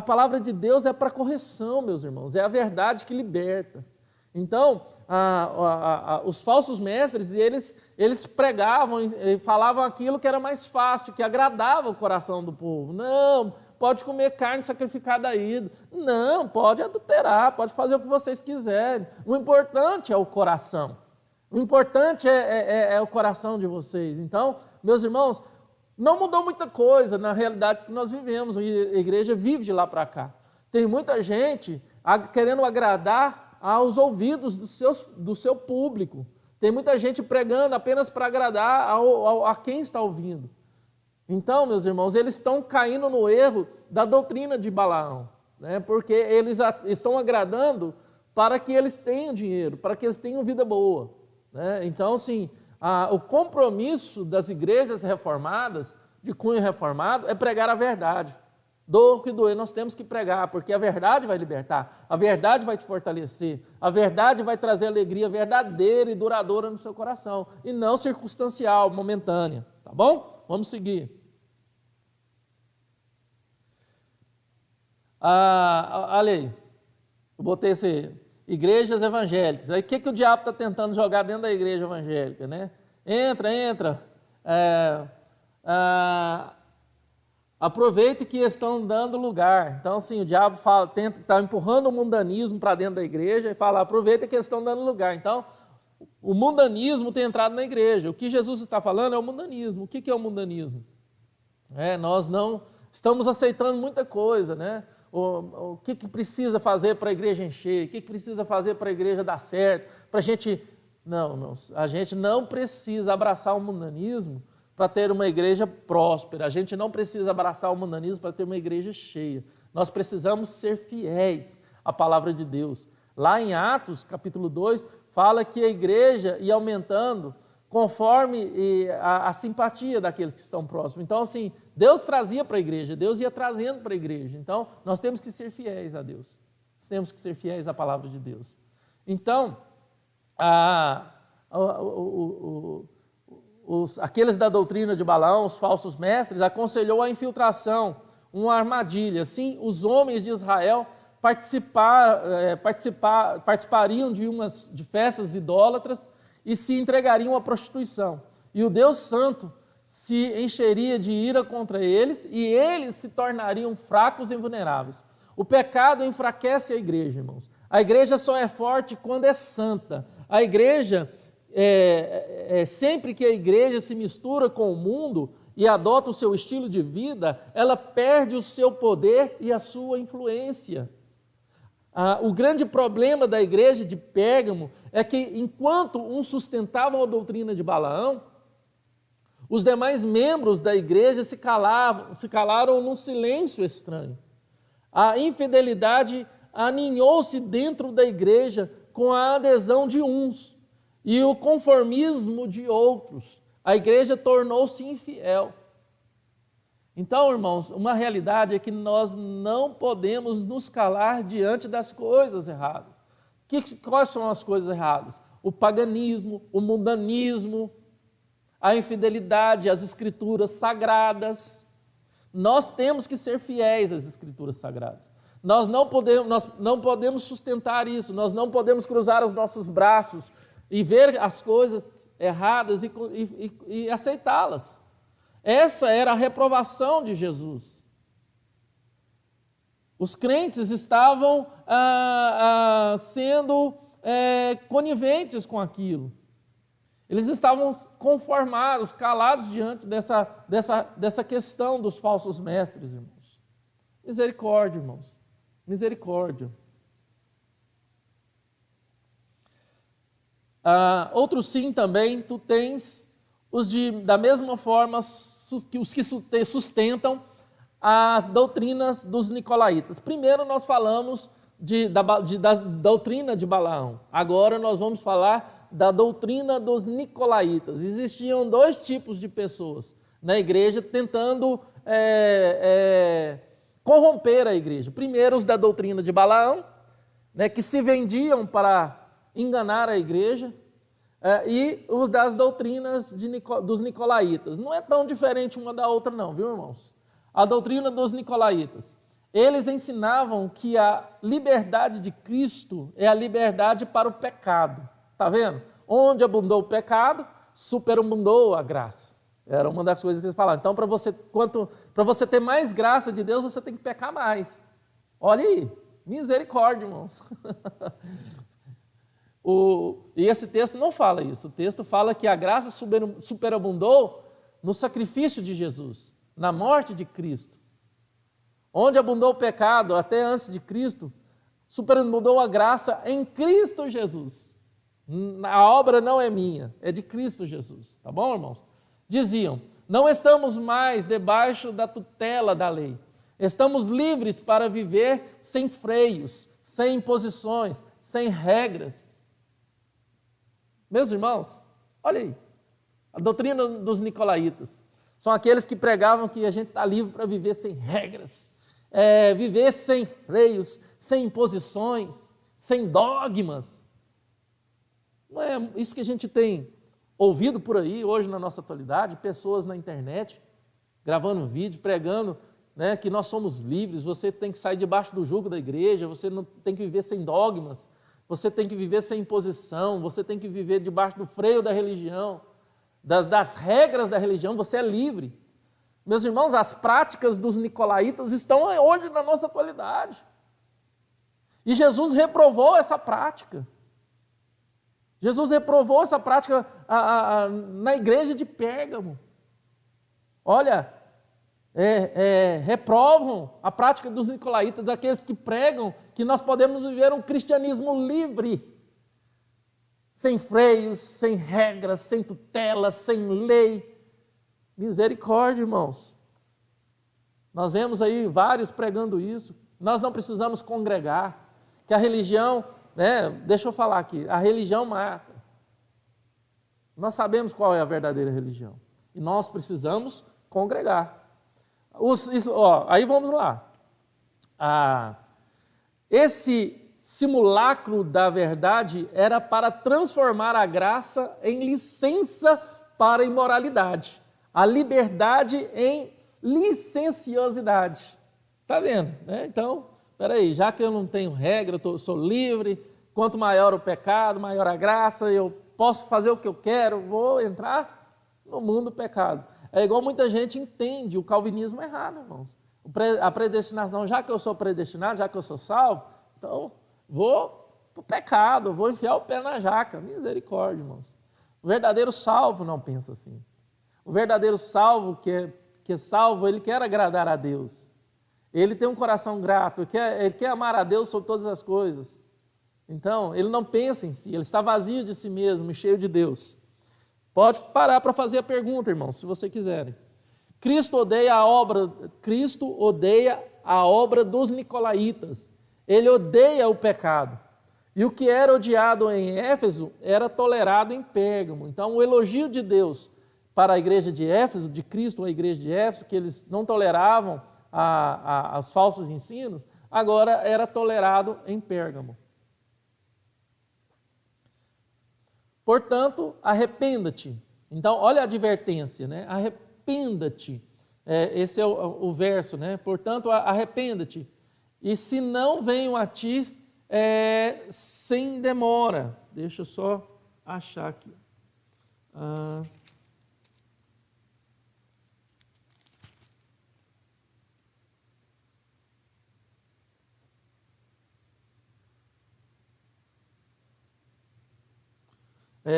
palavra de Deus é para correção, meus irmãos, é a verdade que liberta. Então, os falsos mestres, eles pregavam e falavam aquilo que era mais fácil, que agradava o coração do povo. Não, pode comer carne sacrificada a ídolo. Não, pode adulterar, pode fazer o que vocês quiserem. O importante é o coração. O importante é o coração de vocês. Então, meus irmãos, não mudou muita coisa na realidade que nós vivemos. A igreja vive de lá para cá. Tem muita gente querendo agradar aos ouvidos do seu público. Tem muita gente pregando apenas para agradar a quem está ouvindo. Então, meus irmãos, eles estão caindo no erro da doutrina de Balaão, porque eles estão agradando para que eles tenham dinheiro, para que eles tenham vida boa. Então, assim, o compromisso das igrejas reformadas, de cunho reformado, é pregar a verdade. Doa o que doer, nós temos que pregar, porque a verdade vai libertar, a verdade vai te fortalecer, a verdade vai trazer alegria verdadeira e duradoura no seu coração, e não circunstancial, momentânea, tá bom? Vamos seguir. Olha aí, eu botei igrejas evangélicas, aí o que o diabo está tentando jogar dentro da igreja evangélica, né? Entra, aproveite que estão dando lugar. Então, assim, o diabo está empurrando o mundanismo para dentro da igreja e fala, aproveita que estão dando lugar. Então, o mundanismo tem entrado na igreja. O que Jesus está falando é o mundanismo. O que é o mundanismo? Nós não estamos aceitando muita coisa, né? O que precisa fazer para a igreja encher? O que precisa fazer para a igreja dar certo? Para a gente... Não, a gente não precisa abraçar o mundanismo para ter uma igreja próspera. A gente não precisa abraçar o mundanismo para ter uma igreja cheia. Nós precisamos ser fiéis à palavra de Deus. Lá em Atos, capítulo 2, fala que a igreja ia aumentando conforme a simpatia daqueles que estão próximos. Então, assim, Deus trazia para a igreja, Deus ia trazendo para a igreja. Então, nós temos que ser fiéis a Deus. Temos que ser fiéis à palavra de Deus. Então, aqueles da doutrina de Balaão, os falsos mestres, aconselhou a infiltração, uma armadilha. Assim, os homens de Israel participariam de festas idólatras e se entregariam à prostituição. E o Deus Santo se encheria de ira contra eles e eles se tornariam fracos e vulneráveis. O pecado enfraquece a igreja, irmãos. A igreja só é forte quando é santa. A igreja... sempre que a igreja se mistura com o mundo e adota o seu estilo de vida, ela perde o seu poder e a sua influência. O grande problema da igreja de Pérgamo é que, enquanto uns sustentavam a doutrina de Balaão, os demais membros da igreja se calaram num silêncio estranho. A infidelidade aninhou-se dentro da igreja com a adesão de uns e o conformismo de outros. A igreja tornou-se infiel. Então, irmãos, uma realidade é que nós não podemos nos calar diante das coisas erradas. Quais são as coisas erradas? O paganismo, o mundanismo, a infidelidade às escrituras sagradas. Nós temos que ser fiéis às escrituras sagradas. Nós não podemos sustentar isso, nós não podemos cruzar os nossos braços e ver as coisas erradas e aceitá-las. Essa era a reprovação de Jesus. Os crentes estavam sendo coniventes com aquilo. Eles estavam conformados, calados diante dessa questão dos falsos mestres, irmãos. Misericórdia, irmãos. Misericórdia. Outro sim também, tu tens da mesma forma que os que sustentam as doutrinas dos nicolaítas. Primeiro nós falamos da doutrina de Balaão. Agora nós vamos falar da doutrina dos nicolaítas. Existiam dois tipos de pessoas na igreja tentando corromper a igreja. Primeiro os da doutrina de Balaão, né, que se vendiam para enganar a igreja, e os das doutrinas dos nicolaítas. Não é tão diferente uma da outra não, viu, irmãos? A doutrina dos nicolaítas. Eles ensinavam que a liberdade de Cristo é a liberdade para o pecado. Está vendo? Onde abundou o pecado, superabundou a graça. Era uma das coisas que eles falavam. Então, para você ter mais graça de Deus, você tem que pecar mais. Olha aí, misericórdia, irmãos. E esse texto não fala isso. O texto fala que a graça superabundou no sacrifício de Jesus, na morte de Cristo. Onde abundou o pecado, até antes de Cristo, superabundou a graça em Cristo Jesus. A obra não é minha, é de Cristo Jesus. Tá bom, irmãos? Diziam, não estamos mais debaixo da tutela da lei. Estamos livres para viver sem freios, sem imposições, sem regras. Meus irmãos, olha aí, a doutrina dos nicolaítas. São aqueles que pregavam que a gente está livre para viver sem regras, viver sem freios, sem imposições, sem dogmas. Não é isso que a gente tem ouvido por aí hoje na nossa atualidade, pessoas na internet, gravando vídeo, pregando, né, que nós somos livres, você tem que sair debaixo do jugo da igreja, você não tem que viver sem dogmas, você tem que viver sem imposição, você tem que viver debaixo do freio da religião, das regras da religião, você é livre. Meus irmãos, as práticas dos nicolaítas estão hoje na nossa atualidade. E Jesus reprovou essa prática. Jesus reprovou essa prática na igreja de Pérgamo. Olha, reprovam a prática dos nicolaítas, daqueles que pregam que nós podemos viver um cristianismo livre, sem freios, sem regras, sem tutelas, sem lei. Misericórdia, irmãos. Nós vemos aí vários pregando isso. Nós não precisamos congregar, que a religião, deixa eu falar aqui, a religião mata. Nós sabemos qual é a verdadeira religião. E nós precisamos congregar. Aí vamos lá. Esse simulacro da verdade era para transformar a graça em licença para a imoralidade, a liberdade em licenciosidade. Está vendo? Então, peraí, já que eu não tenho regra, eu sou livre, quanto maior o pecado, maior a graça, eu posso fazer o que eu quero, vou entrar no mundo do pecado. É igual muita gente entende o calvinismo errado, irmãos. A predestinação, já que eu sou predestinado, já que eu sou salvo, então vou para o pecado, vou enfiar o pé na jaca. Misericórdia, irmãos. O verdadeiro salvo não pensa assim. O verdadeiro salvo, que é salvo, ele quer agradar a Deus. Ele tem um coração grato, ele quer amar a Deus sobre todas as coisas. Então, ele não pensa em si, ele está vazio de si mesmo e cheio de Deus. Pode parar para fazer a pergunta, irmão, se você quiserem. Cristo odeia a obra dos nicolaítas. Ele odeia o pecado. E o que era odiado em Éfeso era tolerado em Pérgamo. Então, o elogio de Deus para a igreja de Éfeso, de Cristo à igreja de Éfeso, que eles não toleravam os falsos ensinos, agora era tolerado em Pérgamo. Portanto, arrependa-te. Então, olha a advertência, né? Arrependa-te. Esse é o verso, né? Portanto, arrependa-te. E se não venham a ti sem demora. Deixa eu só achar aqui.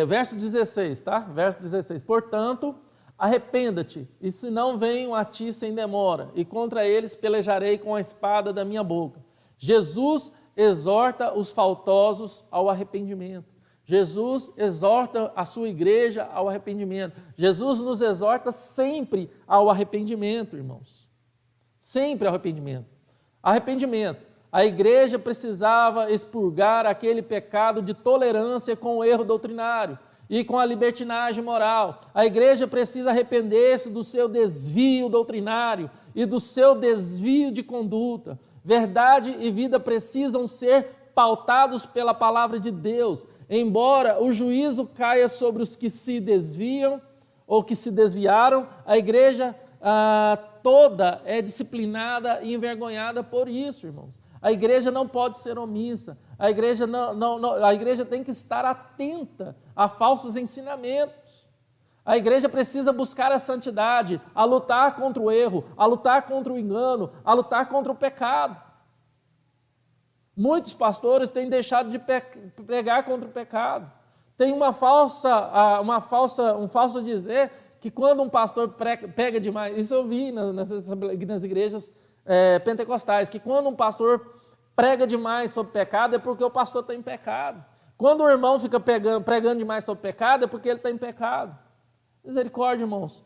verso 16, tá? Verso 16. Portanto, arrependa-te, e se não venho a ti sem demora, e contra eles pelejarei com a espada da minha boca. Jesus exorta os faltosos ao arrependimento. Jesus exorta a sua igreja ao arrependimento. Jesus nos exorta sempre ao arrependimento, irmãos. Sempre ao arrependimento. Arrependimento. A igreja precisava expurgar aquele pecado de tolerância com o erro doutrinário e com a libertinagem moral. A igreja precisa arrepender-se do seu desvio doutrinário e do seu desvio de conduta. Verdade e vida precisam ser pautados pela palavra de Deus, embora o juízo caia sobre os que se desviam ou que se desviaram. A igreja toda é disciplinada e envergonhada por isso, irmãos. A igreja não pode ser omissa, a igreja tem que estar atenta a falsos ensinamentos. A igreja precisa buscar a santidade, a lutar contra o erro, a lutar contra o engano, a lutar contra o pecado. Muitos pastores têm deixado de pregar contra o pecado. Tem um falso dizer que quando um pastor pega demais, isso eu vi nas igrejas pentecostais, que quando um pastor prega demais sobre pecado é porque o pastor está em pecado. Quando o irmão fica pregando demais sobre pecado é porque ele está em pecado. Misericórdia, irmãos.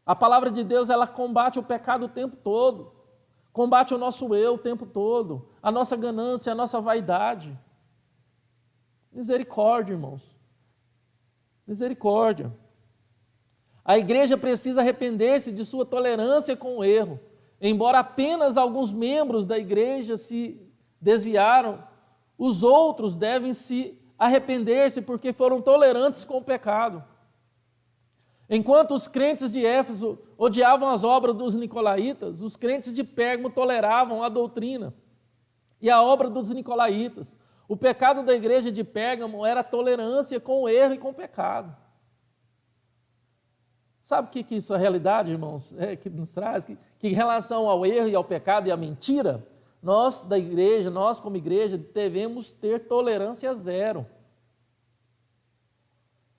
A palavra de Deus, ela combate o pecado o tempo todo. Combate o nosso eu o tempo todo. A nossa ganância, a nossa vaidade. Misericórdia, irmãos. Misericórdia. A igreja precisa arrepender-se de sua tolerância com o erro. Embora apenas alguns membros da igreja se desviaram, os outros devem se arrepender-se porque foram tolerantes com o pecado. Enquanto os crentes de Éfeso odiavam as obras dos nicolaítas, os crentes de Pérgamo toleravam a doutrina e a obra dos nicolaítas. O pecado da igreja de Pérgamo era a tolerância com o erro e com o pecado. Sabe o que isso é a realidade, irmãos, que nos traz? Que em relação ao erro e ao pecado e à mentira, nós da igreja, nós como igreja, devemos ter tolerância zero.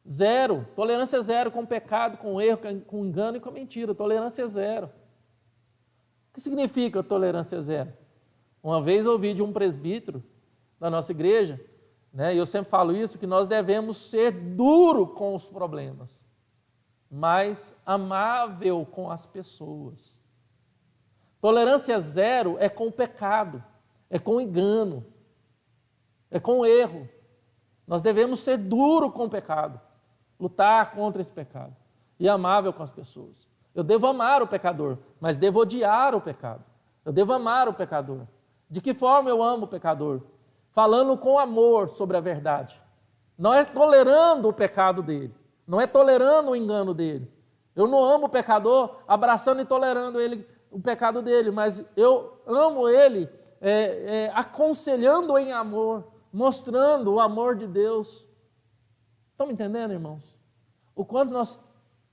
Zero. Tolerância zero com o pecado, com o erro, com o engano e com a mentira. Tolerância zero. O que significa tolerância zero? Uma vez eu ouvi de um presbítero da nossa igreja, e eu sempre falo isso, que nós devemos ser duro com os problemas, mas amável com as pessoas. Tolerância zero é com o pecado, é com o engano, é com o erro. Nós devemos ser duro com o pecado, lutar contra esse pecado e amável com as pessoas. Eu devo amar o pecador, mas devo odiar o pecado. Eu devo amar o pecador. De que forma eu amo o pecador? Falando com amor sobre a verdade. Não é tolerando o pecado dele. Não é tolerando o engano dele. Eu não amo o pecador abraçando e tolerando o pecado dele, mas eu amo ele aconselhando em amor, mostrando o amor de Deus. Estão me entendendo, irmãos? O quanto nós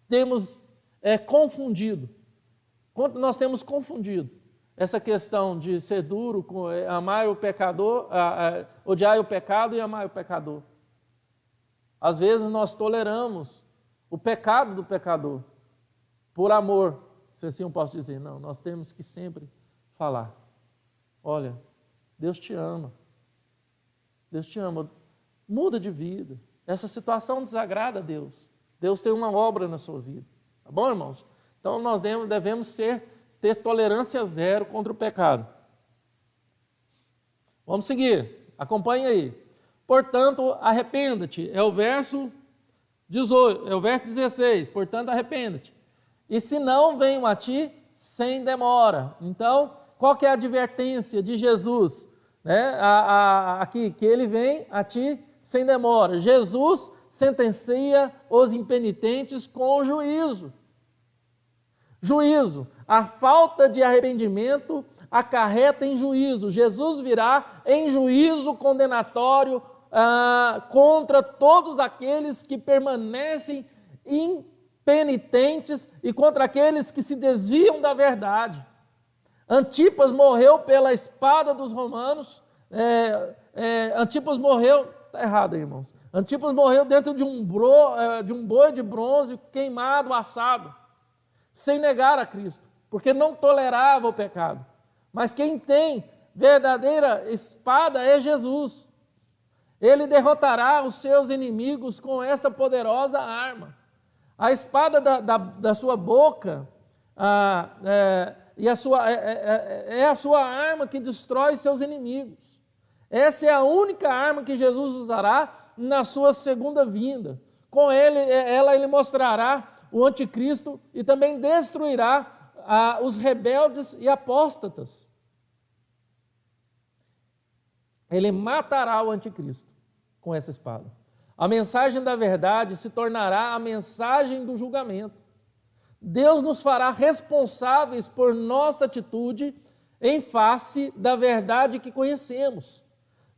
temos confundido, quanto nós temos confundido essa questão de ser duro, amar o pecador, odiar o pecado e amar o pecador. Às vezes nós toleramos o pecado do pecador por amor, se assim eu posso dizer. Não, nós temos que sempre falar: olha, Deus te ama, Deus te ama, muda de vida, essa situação desagrada a Deus, Deus tem uma obra na sua vida, tá bom, irmãos? Então nós devemos ter tolerância zero contra o pecado. Vamos seguir, acompanhe aí. Portanto, arrependa-te, é o verso 18, é o verso 16, portanto, arrependa-te. E se não, venho a ti sem demora. Então, qual que é a advertência de Jesus? Aqui, que ele vem a ti sem demora. Jesus sentencia os impenitentes com juízo. Juízo. A falta de arrependimento acarreta em juízo. Jesus virá em juízo condenatório contra todos aqueles que permanecem impenitentes e contra aqueles que se desviam da verdade. Antipas morreu pela espada dos romanos. Antipas morreu, está errado aí, irmãos. Antipas morreu dentro de um boi de bronze queimado, assado, sem negar a Cristo, porque não tolerava o pecado. Mas quem tem verdadeira espada é Jesus. Ele derrotará os seus inimigos com esta poderosa arma. A espada da sua boca é a sua arma que destrói seus inimigos. Essa é a única arma que Jesus usará na sua segunda vinda. Com ele mostrará o anticristo e também destruirá os rebeldes e apóstatas. Ele matará o anticristo com essa espada. A mensagem da verdade se tornará a mensagem do julgamento. Deus nos fará responsáveis por nossa atitude em face da verdade que conhecemos.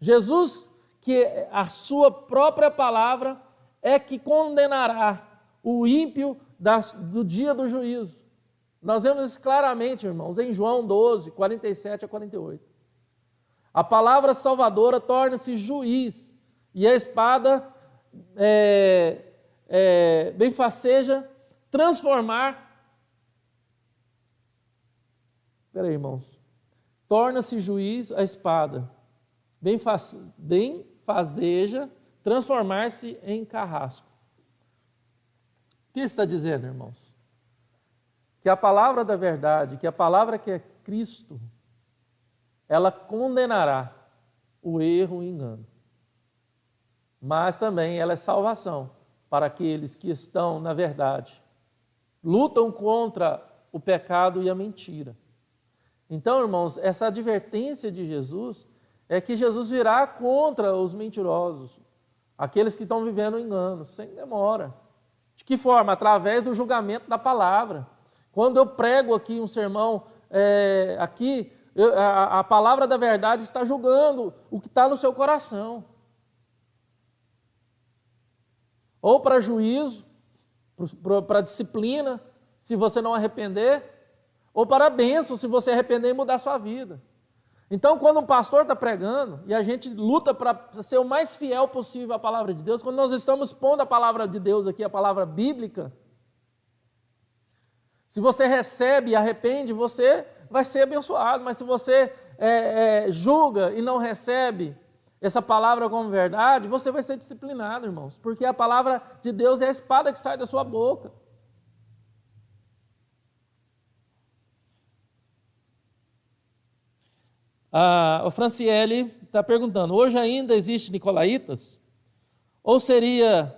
Jesus, que a sua própria palavra é que condenará o ímpio do dia do juízo. Nós vemos isso claramente, irmãos, em João 12, 47 a 48. A palavra salvadora torna-se juiz e a espada benfaceja transformar. Espera aí, irmãos. Torna-se juiz a espada, benfazeja transformar-se em carrasco. O que está dizendo, irmãos? Que a palavra da verdade, que a palavra que é Cristo, ela condenará o erro e o engano. Mas também ela é salvação para aqueles que estão na verdade, lutam contra o pecado e a mentira. Então, irmãos, essa advertência de Jesus é que Jesus virá contra os mentirosos, aqueles que estão vivendo o engano, sem demora. De que forma? Através do julgamento da palavra. Quando eu prego aqui um sermão, a palavra da verdade está julgando o que está no seu coração. Ou para juízo, para disciplina, se você não arrepender, ou para a bênção, se você arrepender e mudar a sua vida. Então, quando um pastor está pregando, e a gente luta para ser o mais fiel possível à palavra de Deus, quando nós estamos pondo a palavra de Deus aqui, a palavra bíblica, se você recebe e arrepende, você vai ser abençoado, mas se você julga e não recebe essa palavra como verdade, você vai ser disciplinado, irmãos, porque a palavra de Deus é a espada que sai da sua boca. O Franciele está perguntando, hoje ainda existe nicolaítas? Ou seria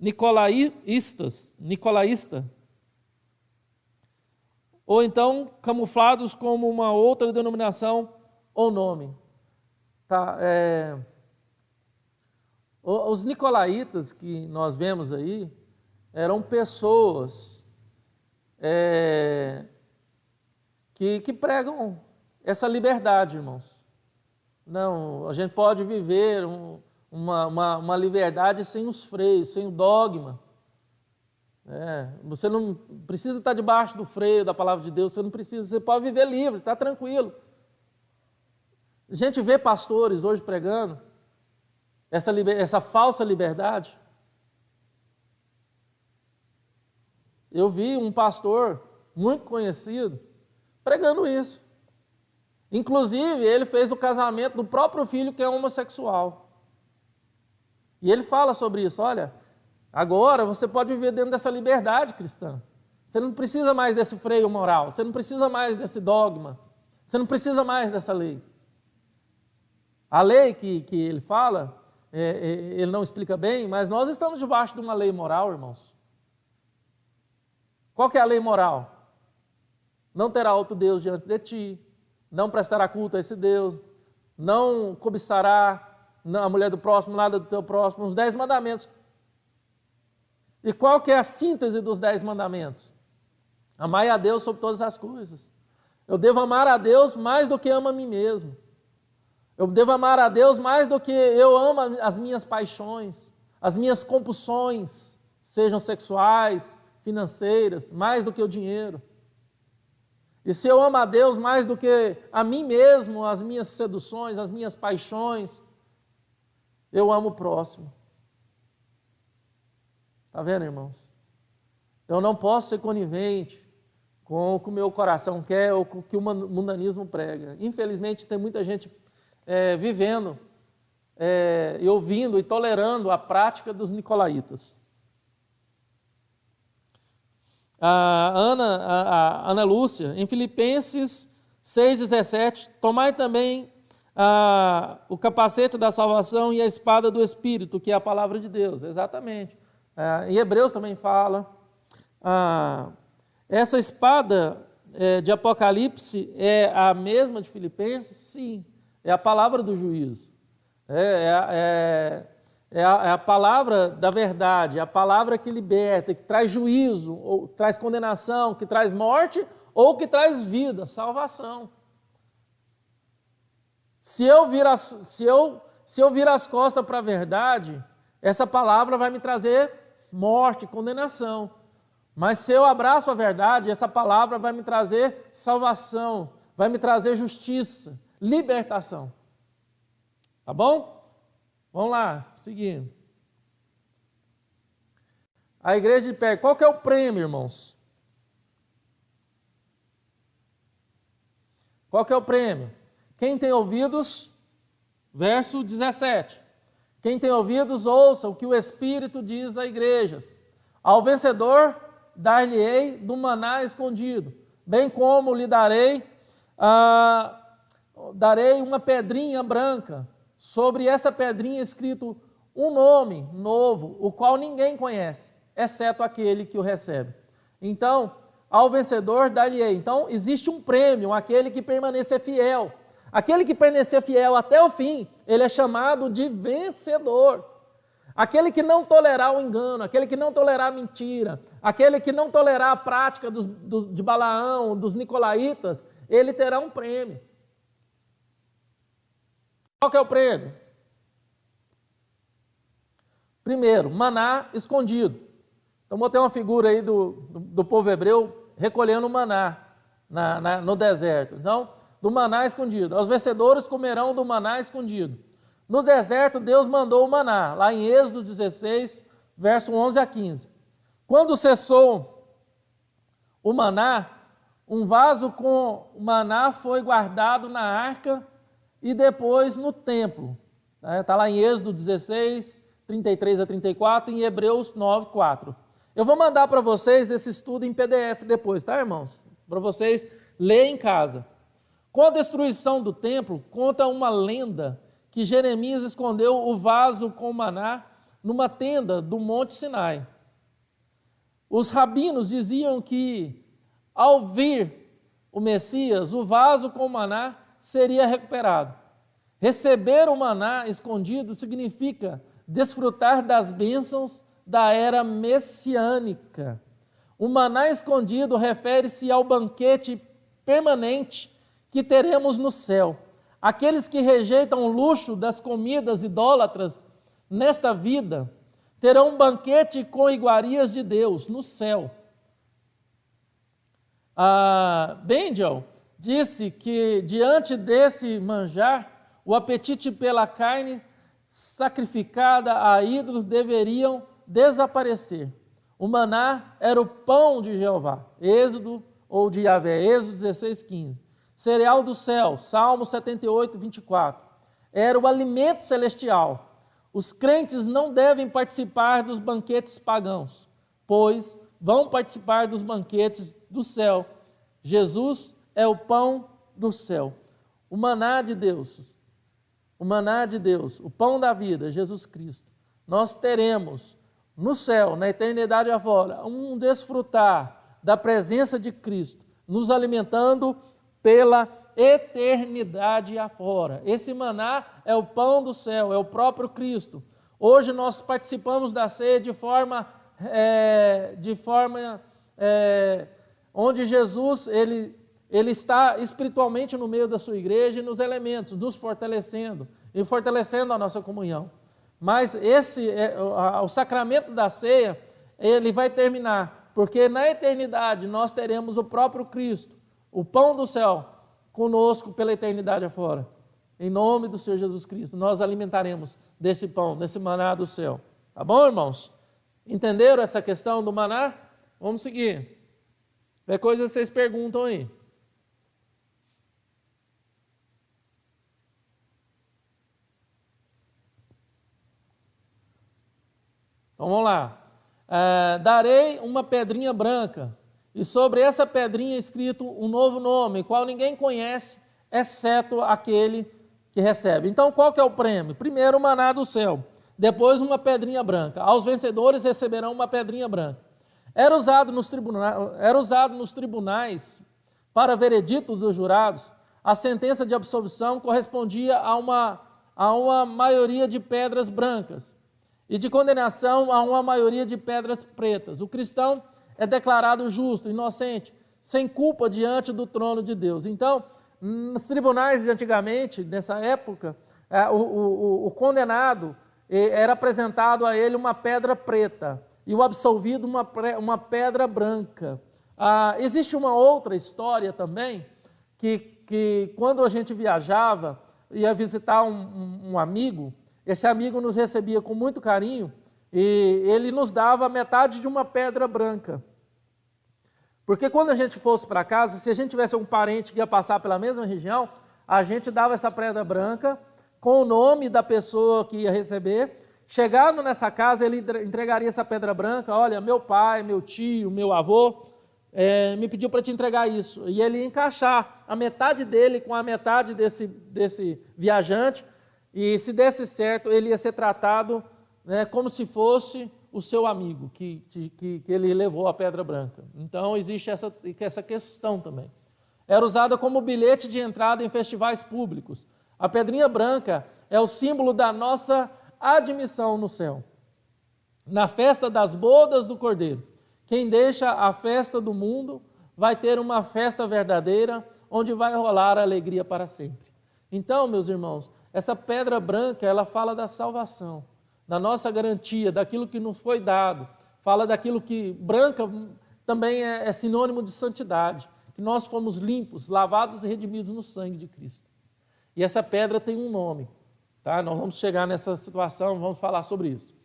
nicolaísta? Ou então camuflados como uma outra denominação ou nome? Os nicolaítas que nós vemos aí eram pessoas que pregam essa liberdade, irmãos. Não, a gente pode viver uma liberdade sem os freios, sem o dogma. Você não precisa estar debaixo do freio da palavra de Deus, você pode viver livre, está tranquilo. A gente vê pastores hoje pregando essa falsa liberdade. Eu vi um pastor muito conhecido pregando isso. Inclusive, ele fez o casamento do próprio filho que é homossexual. E ele fala sobre isso, olha, agora você pode viver dentro dessa liberdade cristã. Você não precisa mais desse freio moral, você não precisa mais desse dogma, você não precisa mais dessa lei. A lei que ele fala, ele não explica bem, mas nós estamos debaixo de uma lei moral, irmãos. Qual que é a lei moral? Não terá outro Deus diante de ti, não prestará culto a esse Deus, não cobiçará a mulher do próximo, nada do teu próximo, os 10 mandamentos. E qual que é a síntese dos 10 mandamentos? Amai a Deus sobre todas as coisas. Eu devo amar a Deus mais do que amo a mim mesmo. Eu devo amar a Deus mais do que eu amo as minhas paixões, as minhas compulsões, sejam sexuais, financeiras, mais do que o dinheiro. E se eu amo a Deus mais do que a mim mesmo, as minhas seduções, as minhas paixões, eu amo o próximo. Está vendo, irmãos? Eu não posso ser conivente com o que o meu coração quer ou com o que o mundanismo prega. Infelizmente, tem muita gente vivendo e ouvindo e tolerando a prática dos nicolaítas. A Ana Lúcia, em Filipenses 6,17, tomai também o capacete da salvação e a espada do Espírito, que é a palavra de Deus. Exatamente. Em Hebreus também fala. Essa espada de Apocalipse é a mesma de Filipenses? Sim, é a palavra do juízo. É a palavra da verdade, é a palavra que liberta, que traz juízo, ou traz condenação, que traz morte, ou que traz vida, salvação. Se eu vir as costas para a verdade, essa palavra vai me trazer morte, condenação. Mas se eu abraço a verdade, essa palavra vai me trazer salvação, vai me trazer justiça, libertação. Tá bom? Vamos lá, seguindo. A igreja de pé, qual que é o prêmio, irmãos? Qual que é o prêmio? Quem tem ouvidos, verso 17. Quem tem ouvidos, ouça o que o Espírito diz às igrejas. Ao vencedor, dar-lhe-ei do maná escondido, bem como lhe darei uma pedrinha branca, sobre essa pedrinha escrito um nome novo, o qual ninguém conhece, exceto aquele que o recebe. Então, ao vencedor dar-lhe-ei. Então, existe um prêmio, aquele que permanecer fiel. Aquele que permanecer fiel até o fim, ele é chamado de vencedor. Aquele que não tolerar o engano, aquele que não tolerar a mentira, aquele que não tolerar a prática de Balaão, dos nicolaítas, ele terá um prêmio. Qual que é o prêmio? Primeiro, maná escondido. Então, botei uma figura aí do povo hebreu recolhendo maná no deserto. Então, do maná escondido. Os vencedores comerão do maná escondido. No deserto, Deus mandou o maná, lá em Êxodo 16, verso 11 a 15. Quando cessou o maná, um vaso com o maná foi guardado na arca e depois no templo. Está lá em Êxodo 16, 33 a 34, e em Hebreus 9, 4. Eu vou mandar para vocês esse estudo em PDF depois, tá, irmãos? Para vocês lerem em casa. Com a destruição do templo, conta uma lenda que Jeremias escondeu o vaso com maná numa tenda do Monte Sinai. Os rabinos diziam que, ao vir o Messias, o vaso com maná seria recuperado. Receber o maná escondido significa desfrutar das bênçãos da era messiânica. O maná escondido refere-se ao banquete permanente que teremos no céu. Aqueles que rejeitam o luxo das comidas idólatras nesta vida terão um banquete com iguarias de Deus no céu. Bendel disse que diante desse manjar, o apetite pela carne sacrificada a ídolos deveriam desaparecer. O maná era o pão de Jeová, Êxodo ou de Yahvé, Êxodo 16, 15. Cereal do céu, Salmo 78, 24. Era o alimento celestial. Os crentes não devem participar dos banquetes pagãos, pois vão participar dos banquetes do céu. Jesus é o pão do céu, o maná de Deus. O maná de Deus, o pão da vida, Jesus Cristo. Nós teremos no céu, na eternidade afora, um desfrutar da presença de Cristo, nos alimentando pela eternidade afora. Esse maná é o pão do céu, é o próprio Cristo. Hoje nós participamos da ceia de forma onde Jesus ele está espiritualmente no meio da sua igreja e nos elementos, nos fortalecendo e fortalecendo a nossa comunhão. Mas o sacramento da ceia, ele vai terminar, porque na eternidade nós teremos o próprio Cristo, o pão do céu conosco pela eternidade afora. Em nome do Senhor Jesus Cristo, nós alimentaremos desse pão, desse maná do céu. Tá bom, irmãos? Entenderam essa questão do maná? Vamos seguir. Qualquer coisa vocês perguntam aí. Então vamos lá. Darei uma pedrinha branca, e sobre essa pedrinha escrito um novo nome, qual ninguém conhece, exceto aquele que recebe. Então qual que é o prêmio? Primeiro o maná do céu, depois uma pedrinha branca. Aos vencedores receberão uma pedrinha branca. Era usado nos tribunais para vereditos dos jurados. A sentença de absolvição correspondia a uma maioria de pedras brancas e de condenação a uma maioria de pedras pretas. O cristão é declarado justo, inocente, sem culpa diante do trono de Deus. Então, nos tribunais de antigamente, nessa época, o condenado era apresentado a ele uma pedra preta e o absolvido uma pedra branca. Existe uma outra história também, que quando a gente viajava, ia visitar um amigo, esse amigo nos recebia com muito carinho e ele nos dava metade de uma pedra branca. Porque quando a gente fosse para casa, se a gente tivesse um parente que ia passar pela mesma região, a gente dava essa pedra branca com o nome da pessoa que ia receber. Chegando nessa casa, ele entregaria essa pedra branca. Olha, meu pai, meu tio, meu avô me pediu para te entregar isso. E ele ia encaixar a metade dele com a metade desse viajante. E se desse certo, ele ia ser tratado, né, como se fosse o seu amigo, que ele levou a pedra branca. Então, existe essa questão também. Era usada como bilhete de entrada em festivais públicos. A pedrinha branca é o símbolo da nossa admissão no céu. Na festa das bodas do Cordeiro, quem deixa a festa do mundo vai ter uma festa verdadeira, onde vai rolar a alegria para sempre. Então, meus irmãos, essa pedra branca, ela fala da salvação, da nossa garantia, daquilo que nos foi dado. Fala daquilo que branca também é sinônimo de santidade, que nós fomos limpos, lavados e redimidos no sangue de Cristo. E essa pedra tem um nome, tá? Nós vamos chegar nessa situação, vamos falar sobre isso.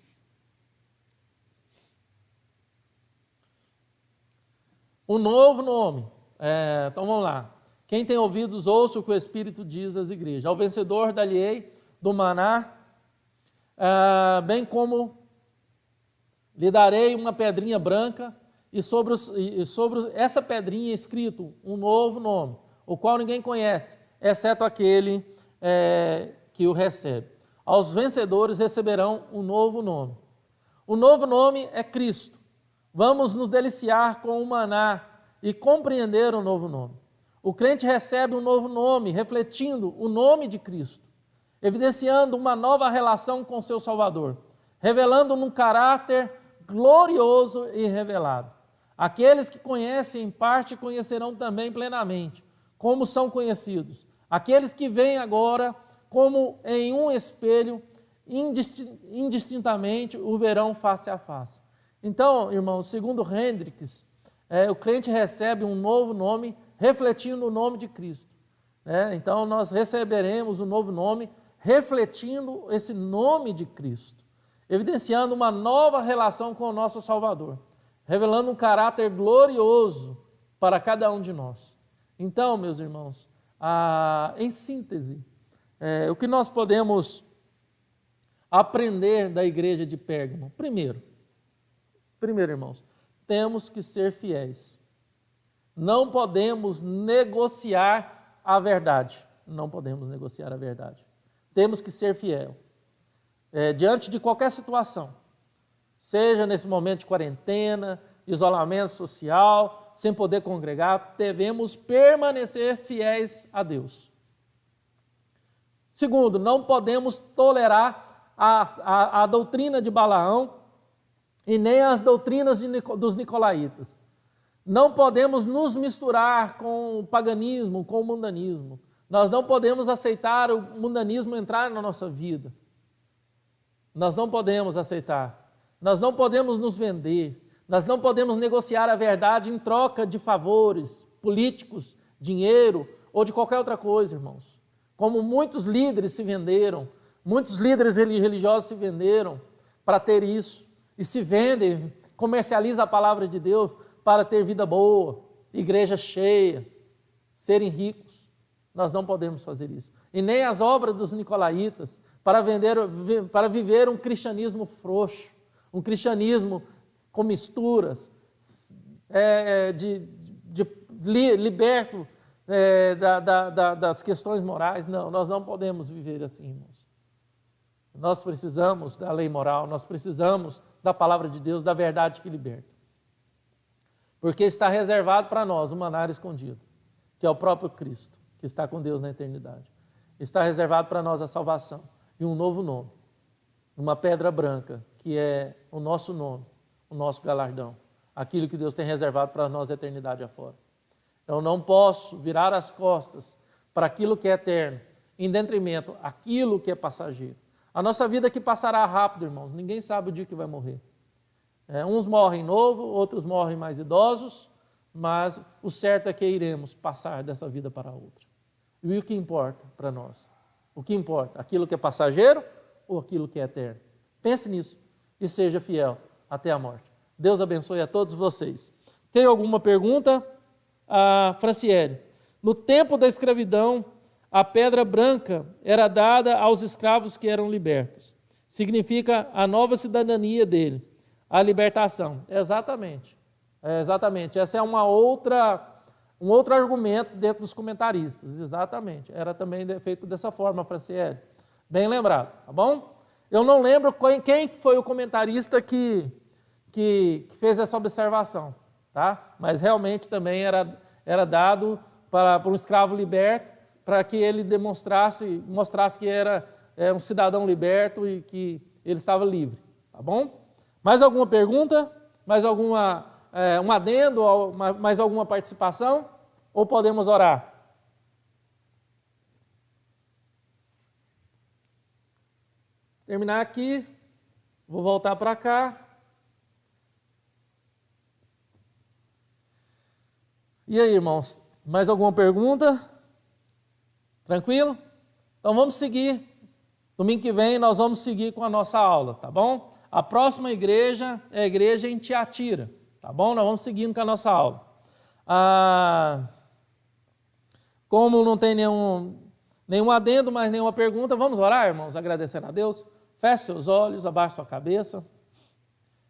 Um novo nome. Então vamos lá. Quem tem ouvidos, ouça o que o Espírito diz às igrejas. Ao vencedor dar-lhe-ei do maná, bem como lhe darei uma pedrinha branca, e sobre essa pedrinha escrito um novo nome, o qual ninguém conhece, exceto aquele que o recebe. Aos vencedores receberão um novo nome. O novo nome é Cristo. Vamos nos deliciar com o maná e compreender o novo nome. O crente recebe um novo nome, refletindo o nome de Cristo, evidenciando uma nova relação com seu Salvador, revelando um caráter glorioso e revelado. Aqueles que conhecem em parte conhecerão também plenamente, como são conhecidos. Aqueles que veem agora, como em um espelho, indistintamente o verão face a face. Então, irmãos, segundo Hendricks, o crente recebe um novo nome, refletindo o nome de Cristo. Então, nós receberemos um novo nome, refletindo esse nome de Cristo, evidenciando uma nova relação com o nosso Salvador, revelando um caráter glorioso para cada um de nós. Então, meus irmãos, em síntese, o que nós podemos aprender da igreja de Pérgamo? Primeiro, irmãos, temos que ser fiéis. Não podemos negociar a verdade. Não podemos negociar a verdade. Temos que ser fiel. Diante de qualquer situação, seja nesse momento de quarentena, isolamento social, sem poder congregar, devemos permanecer fiéis a Deus. Segundo, não podemos tolerar a doutrina de Balaão e nem as doutrinas dos nicolaítas. Não podemos nos misturar com o paganismo, com o mundanismo. Nós não podemos aceitar o mundanismo entrar na nossa vida. Nós não podemos aceitar. Nós não podemos nos vender. Nós não podemos negociar a verdade em troca de favores políticos, dinheiro ou de qualquer outra coisa, irmãos. Como muitos líderes se venderam, muitos líderes religiosos se venderam para ter isso, e se vendem, comercializam a palavra de Deus para ter vida boa, igreja cheia, serem ricos. Nós não podemos fazer isso. E nem as obras dos nicolaítas para viver um cristianismo frouxo, um cristianismo com misturas, liberto das questões morais. Não, nós não podemos viver assim, irmãos. Nós precisamos da lei moral, nós precisamos da palavra de Deus, da verdade que liberta. Porque está reservado para nós um maná escondido, que é o próprio Cristo, que está com Deus na eternidade. Está reservado para nós a salvação e um novo nome, uma pedra branca, que é o nosso nome, o nosso galardão, aquilo que Deus tem reservado para nós a eternidade afora. Eu não posso virar as costas para aquilo que é eterno, em detrimento aquilo que é passageiro. A nossa vida aqui passará rápido, irmãos, ninguém sabe o dia que vai morrer. Uns morrem novo, outros morrem mais idosos, mas o certo é que iremos passar dessa vida para a outra. E o que importa para nós? O que importa? Aquilo que é passageiro ou aquilo que é eterno? Pense nisso e seja fiel até a morte. Deus abençoe a todos vocês. Tem alguma pergunta? Franciele, no tempo da escravidão, a pedra branca era dada aos escravos que eram libertos. Significa a nova cidadania dele, a libertação. Exatamente. Essa é um outro argumento dentro dos comentaristas. Exatamente. Era também feito dessa forma, Franciele. Bem lembrado, tá bom? Eu não lembro quem foi o comentarista que fez essa observação, tá? Mas realmente também era dado para um escravo liberto, para que ele mostrasse que era um cidadão liberto e que ele estava livre, tá bom? Mais alguma pergunta? Mais alguma um adendo? Mais alguma participação? Ou podemos orar? Terminar aqui, vou voltar para cá. E aí, irmãos, mais alguma pergunta? Tranquilo? Então vamos seguir. Domingo que vem nós vamos seguir com a nossa aula, tá bom? A próxima igreja é a igreja em Tiatira, tá bom? Nós vamos seguindo com a nossa aula. Como não tem nenhum adendo, mais nenhuma pergunta, vamos orar, irmãos, agradecendo a Deus. Feche seus olhos, abaixe sua cabeça.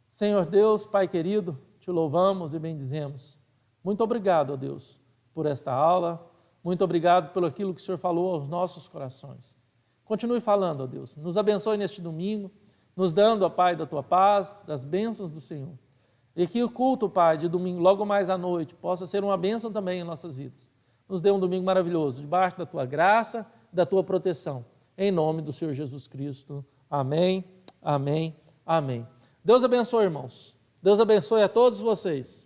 Senhor Deus, Pai querido, te louvamos e bendizemos. Muito obrigado, ó Deus, por esta aula. Muito obrigado pelo aquilo que o Senhor falou aos nossos corações. Continue falando, ó Deus. Nos abençoe neste domingo, nos dando, ó Pai, da Tua paz, das bênçãos do Senhor. E que o culto, Pai, de domingo, logo mais à noite, possa ser uma bênção também em nossas vidas. Nos dê um domingo maravilhoso, debaixo da Tua graça, da Tua proteção. Em nome do Senhor Jesus Cristo. Amém, amém, amém. Deus abençoe, irmãos. Deus abençoe a todos vocês.